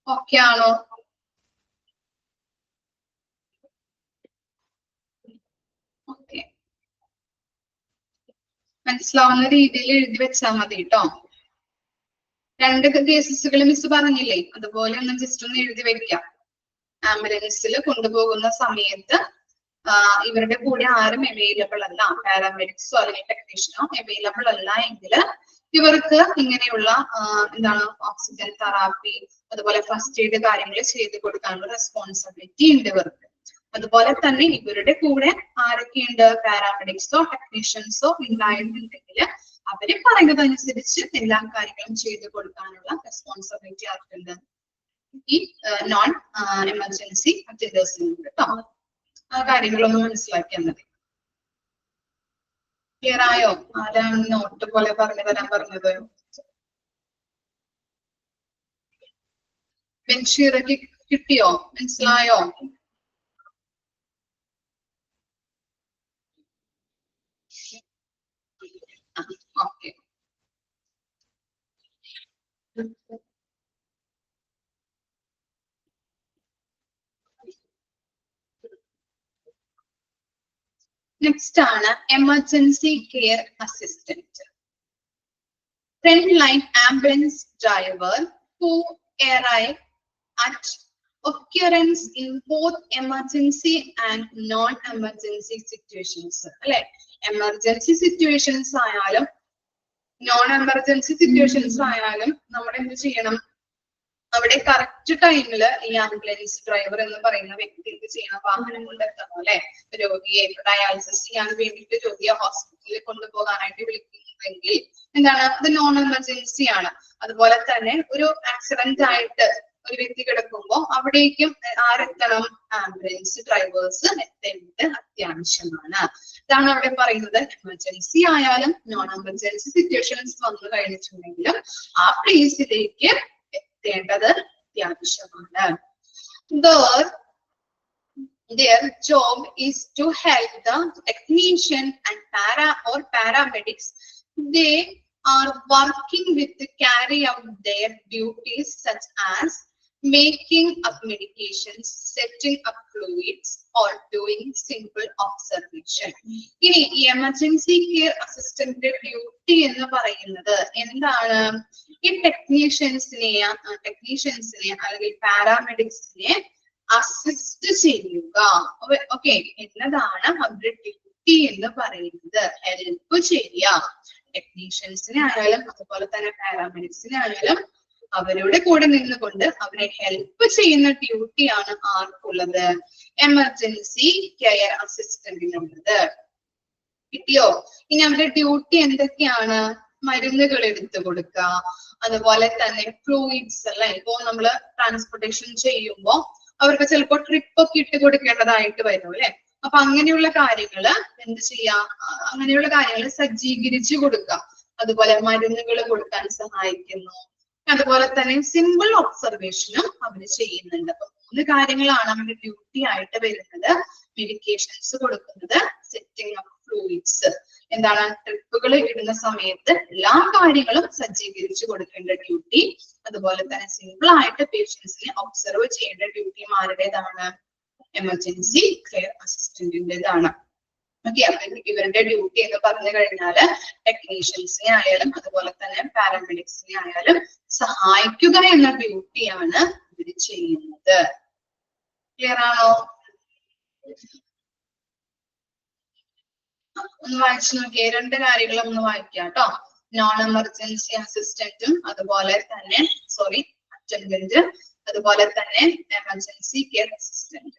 ഓക്കെ ആണോ? ഓക്കെ, മനസ്സിലാവുന്ന രീതിയിൽ എഴുതി വെച്ചാൽ മതി കേട്ടോ. രണ്ട് കേസസുകൾ മിസ് പറഞ്ഞില്ലേ, അതുപോലെ ഒന്ന് ജസ്റ്റ് ഒന്ന് എഴുതി വെക്കാം. ആംബുലൻസിൽ കൊണ്ടുപോകുന്ന സമയത്ത് ഇവരുടെ കൂടെ ആരും അവൈലബിൾ അല്ല, പാരാമെഡിക്സോ അല്ലെങ്കിൽ ടെക്നീഷ്യനോ അവൈലബിൾ അല്ല എങ്കിൽ ഇവർക്ക് ഇങ്ങനെയുള്ള എന്താണ് ഓക്സിജൻ തെറാപ്പി അതുപോലെ ഫസ്റ്റ് എയ്ഡ് കാര്യങ്ങൾ ചെയ്ത് കൊടുക്കാനുള്ള റെസ്പോൺസിബിലിറ്റി ഉണ്ട് ഇവർക്ക്. അതുപോലെ തന്നെ ഇവരുടെ കൂടെ ആരൊക്കെയുണ്ട്? പാരാമെഡിക്സോ ടെക്നീഷ്യൻസോ ഉണ്ടായിട്ടുണ്ടെങ്കിൽ അവര് പറയുന്നത് അനുസരിച്ച് എല്ലാ കാര്യങ്ങളും ചെയ്ത് കൊടുക്കാനുള്ള റെസ്പോൺസിബിലിറ്റി ആർക്കുണ്ട്? ഈ നോൺ എമർജൻസി അറ്റൻഡേഴ്സിനുണ്ട് കേട്ടോ. ആ കാര്യങ്ങളൊന്ന് മനസ്സിലാക്കിയാൽ മതി. ക്ലിയർ ആയോ? ആരാണ് നോട്ട് പോലെ പറഞ്ഞു തരാൻ പറഞ്ഞത്? ബെൻഷീറയ്ക്ക് കിട്ടിയോ? മനസ്സിലായോ? ഓക്കെ. നെക്സ്റ്റ് ആണ് emergency care assistant. Frontline ambulance driver who arrive at occurrence in both emergency and non-emergency situations. അല്ലെ, എമർജൻസി സിറ്റുവേഷൻസ് ആയാലും നോൺ എമർജൻസി സിറ്റുവേഷൻസ് ആയാലും നമ്മൾ എന്ത് ചെയ്യണം? അവിടെ കറക്റ്റ് ടൈമില് ഈ ആംബുലൻസ് ഡ്രൈവർ എന്ന് പറയുന്ന വ്യക്തി എന്ത് ചെയ്യണം? വാഹനം കൊണ്ടെത്തണം. അല്ലെ, രോഗിയെ ഡയാലിസിസ് ചെയ്യാൻ വേണ്ടിയിട്ട് രോഗിയെ ഹോസ്പിറ്റലിൽ കൊണ്ടുപോകാനായിട്ട് വിളിക്കുന്നുണ്ടെങ്കിൽ എന്താണ്? അത് നോൺ എമർജൻസി ആണ്. അതുപോലെ തന്നെ ഒരു ആക്സിഡന്റ് ആയിട്ട് ഒരു വ്യക്തി കിടക്കുമ്പോൾ അവിടേക്കും ആരെത്തണം? ആംബുലൻസ് ഡ്രൈവേഴ്സ് എത്തേണ്ടത് അത്യാവശ്യമാണ്. ഇതാണ് അവിടെ പറയുന്നത്. എമർജൻസി ആയാലും നോൺ എമർജൻസി സിറ്റുവേഷൻസ് വന്നു കഴിഞ്ഞിട്ടുണ്ടെങ്കിലും ആ പ്ലേസിലേക്ക് എത്തേണ്ടത് അത്യാവശ്യമാണ്. Their job is to help the technician and paramedics. They are working with to carry out their duties such as making up medications, setting up fluids, or doing simple observation. ഇനി ഈ emergency care assistant duty എന്ന് പറയുന്നത് എന്താണ്? ഈ ടെക്നീഷ്യൻസിനെ അല്ലെങ്കിൽ പാരാമെഡിക്സിനെ assist ചെയ്യുക. Okay, എന്നതാണ് അവരുടെ ഡ്യൂട്ടി എന്ന് പറയുന്നത്. ഹെൽപ്പ് ചെയ്യുക. ടെക്നീഷ്യൻസിനെ ആയാലും അതുപോലെ തന്നെ പാരാമെഡിക്സിനെ ആയാലും അവരുടെ കൂടെ നിന്നുകൊണ്ട് അവരെ ഹെൽപ്പ് ചെയ്യുന്ന ഡ്യൂട്ടിയാണ് ആർക്കുള്ളത്? Emergency care അസിസ്റ്റന്റിനുള്ളത്. കിട്ടിയോ? ഇനി അവരുടെ ഡ്യൂട്ടി എന്തൊക്കെയാണ്? മരുന്നുകൾ എടുത്തു കൊടുക്കുക, അതുപോലെ തന്നെ ഫ്ലൂയിഡ്സ്. അല്ലെ, ഇപ്പോ നമ്മള് ട്രാൻസ്പോർട്ടേഷൻ ചെയ്യുമ്പോ അവർക്ക് ചിലപ്പോൾ ട്രിപ്പ് ഒക്കെ ഇട്ട് കൊടുക്കേണ്ടതായിട്ട് വരും. അല്ലെ, അപ്പൊ അങ്ങനെയുള്ള കാര്യങ്ങള് എന്ത് ചെയ്യാം? അങ്ങനെയുള്ള കാര്യങ്ങൾ സജ്ജീകരിച്ചു കൊടുക്കുക. അതുപോലെ മരുന്നുകൾ കൊടുക്കാൻ സഹായിക്കുന്നു. അതുപോലെ തന്നെ സിമ്പിൾ ഒബ്സർവേഷനും അവർ ചെയ്യുന്നുണ്ട്. അപ്പൊ 3 കാര്യങ്ങളാണ് അവരുടെ ഡ്യൂട്ടി ആയിട്ട് വരുന്നത്. മെഡിക്കേഷൻസ് കൊടുക്കുന്നത്, സെറ്റിംഗ് അപ്പ് ഫ്ലൂയിഡ്സ്, എന്താണ് ട്രിപ്പുകൾ ഇടുന്ന സമയത്ത് എല്ലാ കാര്യങ്ങളും സജ്ജീകരിച്ചു കൊടുക്കേണ്ട ഡ്യൂട്ടി. അതുപോലെ തന്നെ സിമ്പിൾ ആയിട്ട് പേഷ്യൻസിനെ ഒബ്സർവ് ചെയ്യേണ്ട ഡ്യൂട്ടി ആരുടേതാണ്? എമർജൻസി കെയർ അസിസ്റ്റന്റിന്റേതാണ്. ഓക്കെ, അപ്പൊ ഇവരുടെ ഡ്യൂട്ടി എന്ന് പറഞ്ഞു കഴിഞ്ഞാല് ടെക്നീഷ്യൻസിനെ ആയാലും അതുപോലെ തന്നെ പാരാമെഡിക്സിനെ ആയാലും സഹായിക്കുക എന്ന ഡ്യൂട്ടിയാണ് ഇവർ ചെയ്യുന്നത്. ക്ലിയർ ആണോ? ഒന്ന് വായിച്ചു നോക്കിയേ. 2 കാര്യങ്ങൾ ഒന്ന് വായിക്കാം കേട്ടോ. നോൺ എമർജൻസി അസിസ്റ്റന്റും അതുപോലെ തന്നെ അറ്റൻഡന്റ്, അതുപോലെ തന്നെ എമർജൻസി കെയർ അസിസ്റ്റന്റ്.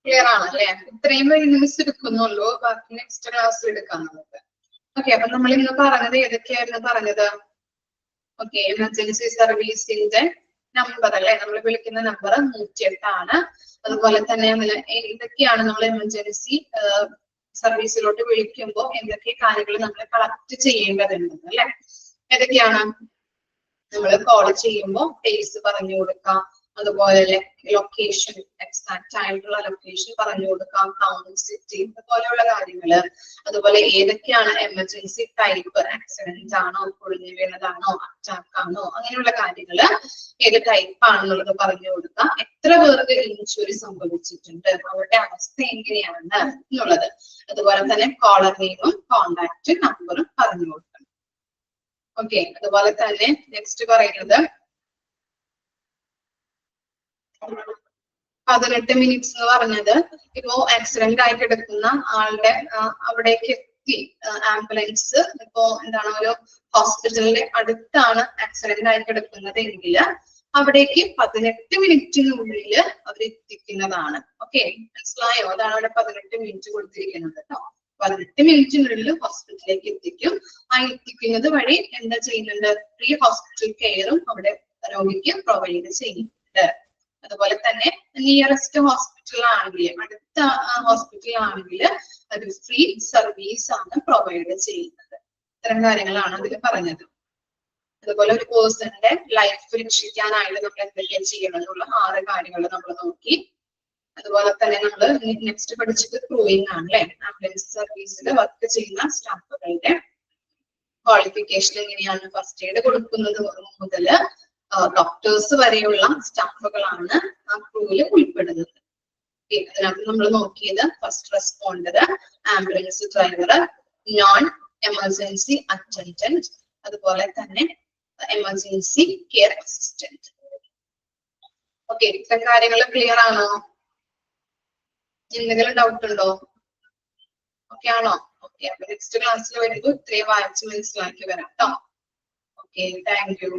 ക്ലിയർ ആണല്ലേ? ഇത്രയും മിനിറ്റ്സ് എടുക്കുന്നുള്ളൂ, ബാക്കി നെക്സ്റ്റ് ക്ലാസ് എടുക്കാം നമുക്ക്. ഓക്കെ, അപ്പൊ നമ്മൾ ഇന്ന് പറഞ്ഞത് ഏതൊക്കെയായിരുന്നു പറഞ്ഞത്? ഓക്കെ, എമർജൻസി സർവീസിന്റെ നമ്പർ അല്ലെ, നമ്മൾ വിളിക്കുന്ന നമ്പർ 108 ആണ്. അതുപോലെ തന്നെ ഇതൊക്കെയാണ് നമ്മൾ എമർജൻസി സർവീസിലോട്ട് വിളിക്കുമ്പോൾ എന്തൊക്കെ കാര്യങ്ങൾ നമ്മൾ കളക്ട് ചെയ്യേണ്ടതുണ്ട് അല്ലെ. ഏതൊക്കെയാണ്? നമ്മൾ കോൾ ചെയ്യുമ്പോൾ പ്ലേസ് പറഞ്ഞു കൊടുക്കാം, അതുപോലെ ലൊക്കേഷൻ, എക്സാക്ട് ആയിട്ടുള്ള ലൊക്കേഷൻ പറഞ്ഞു കൊടുക്കാം, ടൗൺ, സിറ്റി, അതുപോലെയുള്ള കാര്യങ്ങള്. അതുപോലെ ഏതൊക്കെയാണ് എമർജൻസി ടൈപ്പ്, ആക്സിഡന്റ് ആണോ, പൊളിഞ്ഞു വീണതാണോ, അറ്റാക്ക് ആണോ, അങ്ങനെയുള്ള കാര്യങ്ങള് ഏത് ടൈപ്പ് ആണെന്നുള്ളത് പറഞ്ഞു കൊടുക്കാം. എത്ര പേർക്ക് ഇൻജുറി സംഭവിച്ചിട്ടുണ്ട്, അവരുടെ അവസ്ഥ എങ്ങനെയാണ് എന്നുള്ളത്. അതുപോലെ തന്നെ കോളർ നെയിമും കോണ്ടാക്ട് നമ്പറും പറഞ്ഞു കൊടുക്കണം. ഓക്കെ, അതുപോലെ തന്നെ നെക്സ്റ്റ് പറയുന്നത് 18 മിനിറ്റ്സ് എന്ന് പറഞ്ഞത് ഇപ്പോ ആക്സിഡന്റ് ആയിട്ട് എടുക്കുന്ന ആളുടെ അവിടേക്ക് എത്തി ആംബുലൻസ് ഇപ്പോ എന്താണ് ഒരു ഹോസ്പിറ്റലിന്റെ അടുത്താണ് ആക്സിഡന്റ് ആയിട്ട് എടുക്കുന്നത് എങ്കിൽ അവിടേക്ക് 18 മിനിറ്റിനുള്ളിൽ അവർ എത്തിക്കുന്നതാണ്. ഓക്കെ, മനസ്സിലായോ? അതാണ് അവിടെ 18 മിനിറ്റ് കൊടുത്തിരിക്കുന്നത് കേട്ടോ. 18 മിനിറ്റിനുള്ളിൽ ഹോസ്പിറ്റലിലേക്ക് എത്തിക്കും. ആ എത്തിക്കുന്നത് വഴി എന്താ ചെയ്യുന്നുണ്ട്? ഫ്രീ ഹോസ്പിറ്റൽ കെയറും അവിടെ രോഗിക്ക് പ്രൊവൈഡ് ചെയ്യുന്നുണ്ട്. അതുപോലെ തന്നെ നിയറസ്റ്റ് ഹോസ്പിറ്റൽ ആണെങ്കിൽ, അടുത്ത ഹോസ്പിറ്റൽ ആണെങ്കിൽ അത് ഫ്രീ സർവീസ് ആണ് പ്രൊവൈഡ് ചെയ്യുന്നത്. ഇത്തരം കാര്യങ്ങളാണ് അതിൽ പറഞ്ഞത്. അതുപോലെ ഒരു പേഴ്സണിന്റെ ലൈഫ് രക്ഷിക്കാനായിട്ട് നമ്മൾ എന്തൊക്കെയാണ് ചെയ്യണം എന്നുള്ള 6 കാര്യങ്ങൾ നമ്മൾ നോക്കി. അതുപോലെ തന്നെ നമ്മൾ നെക്സ്റ്റ് പഠിച്ചത് ക്രൂയിങ് ആണ് അല്ലെ. ആംബുലൻസ് സർവീസിൽ വർക്ക് ചെയ്യുന്ന സ്റ്റാഫുകളുടെ ക്വാളിഫിക്കേഷൻ എങ്ങനെയാണ്, ഫസ്റ്റ് എയ്ഡ് കൊടുക്കുന്നത് മുതൽ ഡോക്ടേഴ്സ് വരെയുള്ള സ്റ്റാഫുകളാണ് ആ ക്രൂവിൽ ഉൾപ്പെടുന്നത്. അതിനകത്ത് നമ്മൾ നോക്കിയത് first responder, ambulance driver, non emergency attendant, അതുപോലെ തന്നെ എമർജൻസി കെയർ അസിസ്റ്റന്റ്. ഓക്കെ, ഇത്ര കാര്യങ്ങൾ ക്ലിയർ ആണോ? എന്തെങ്കിലും ഡൗട്ട് ഉണ്ടോ? ഓക്കെ ആണോ? ഓക്കെ, അപ്പൊ നെക്സ്റ്റ് ക്ലാസ്സിൽ വരുമ്പോൾ ഇത്രയും വായിച്ച് മനസ്സിലാക്കി വരാം കേട്ടോ. Okay, thank you.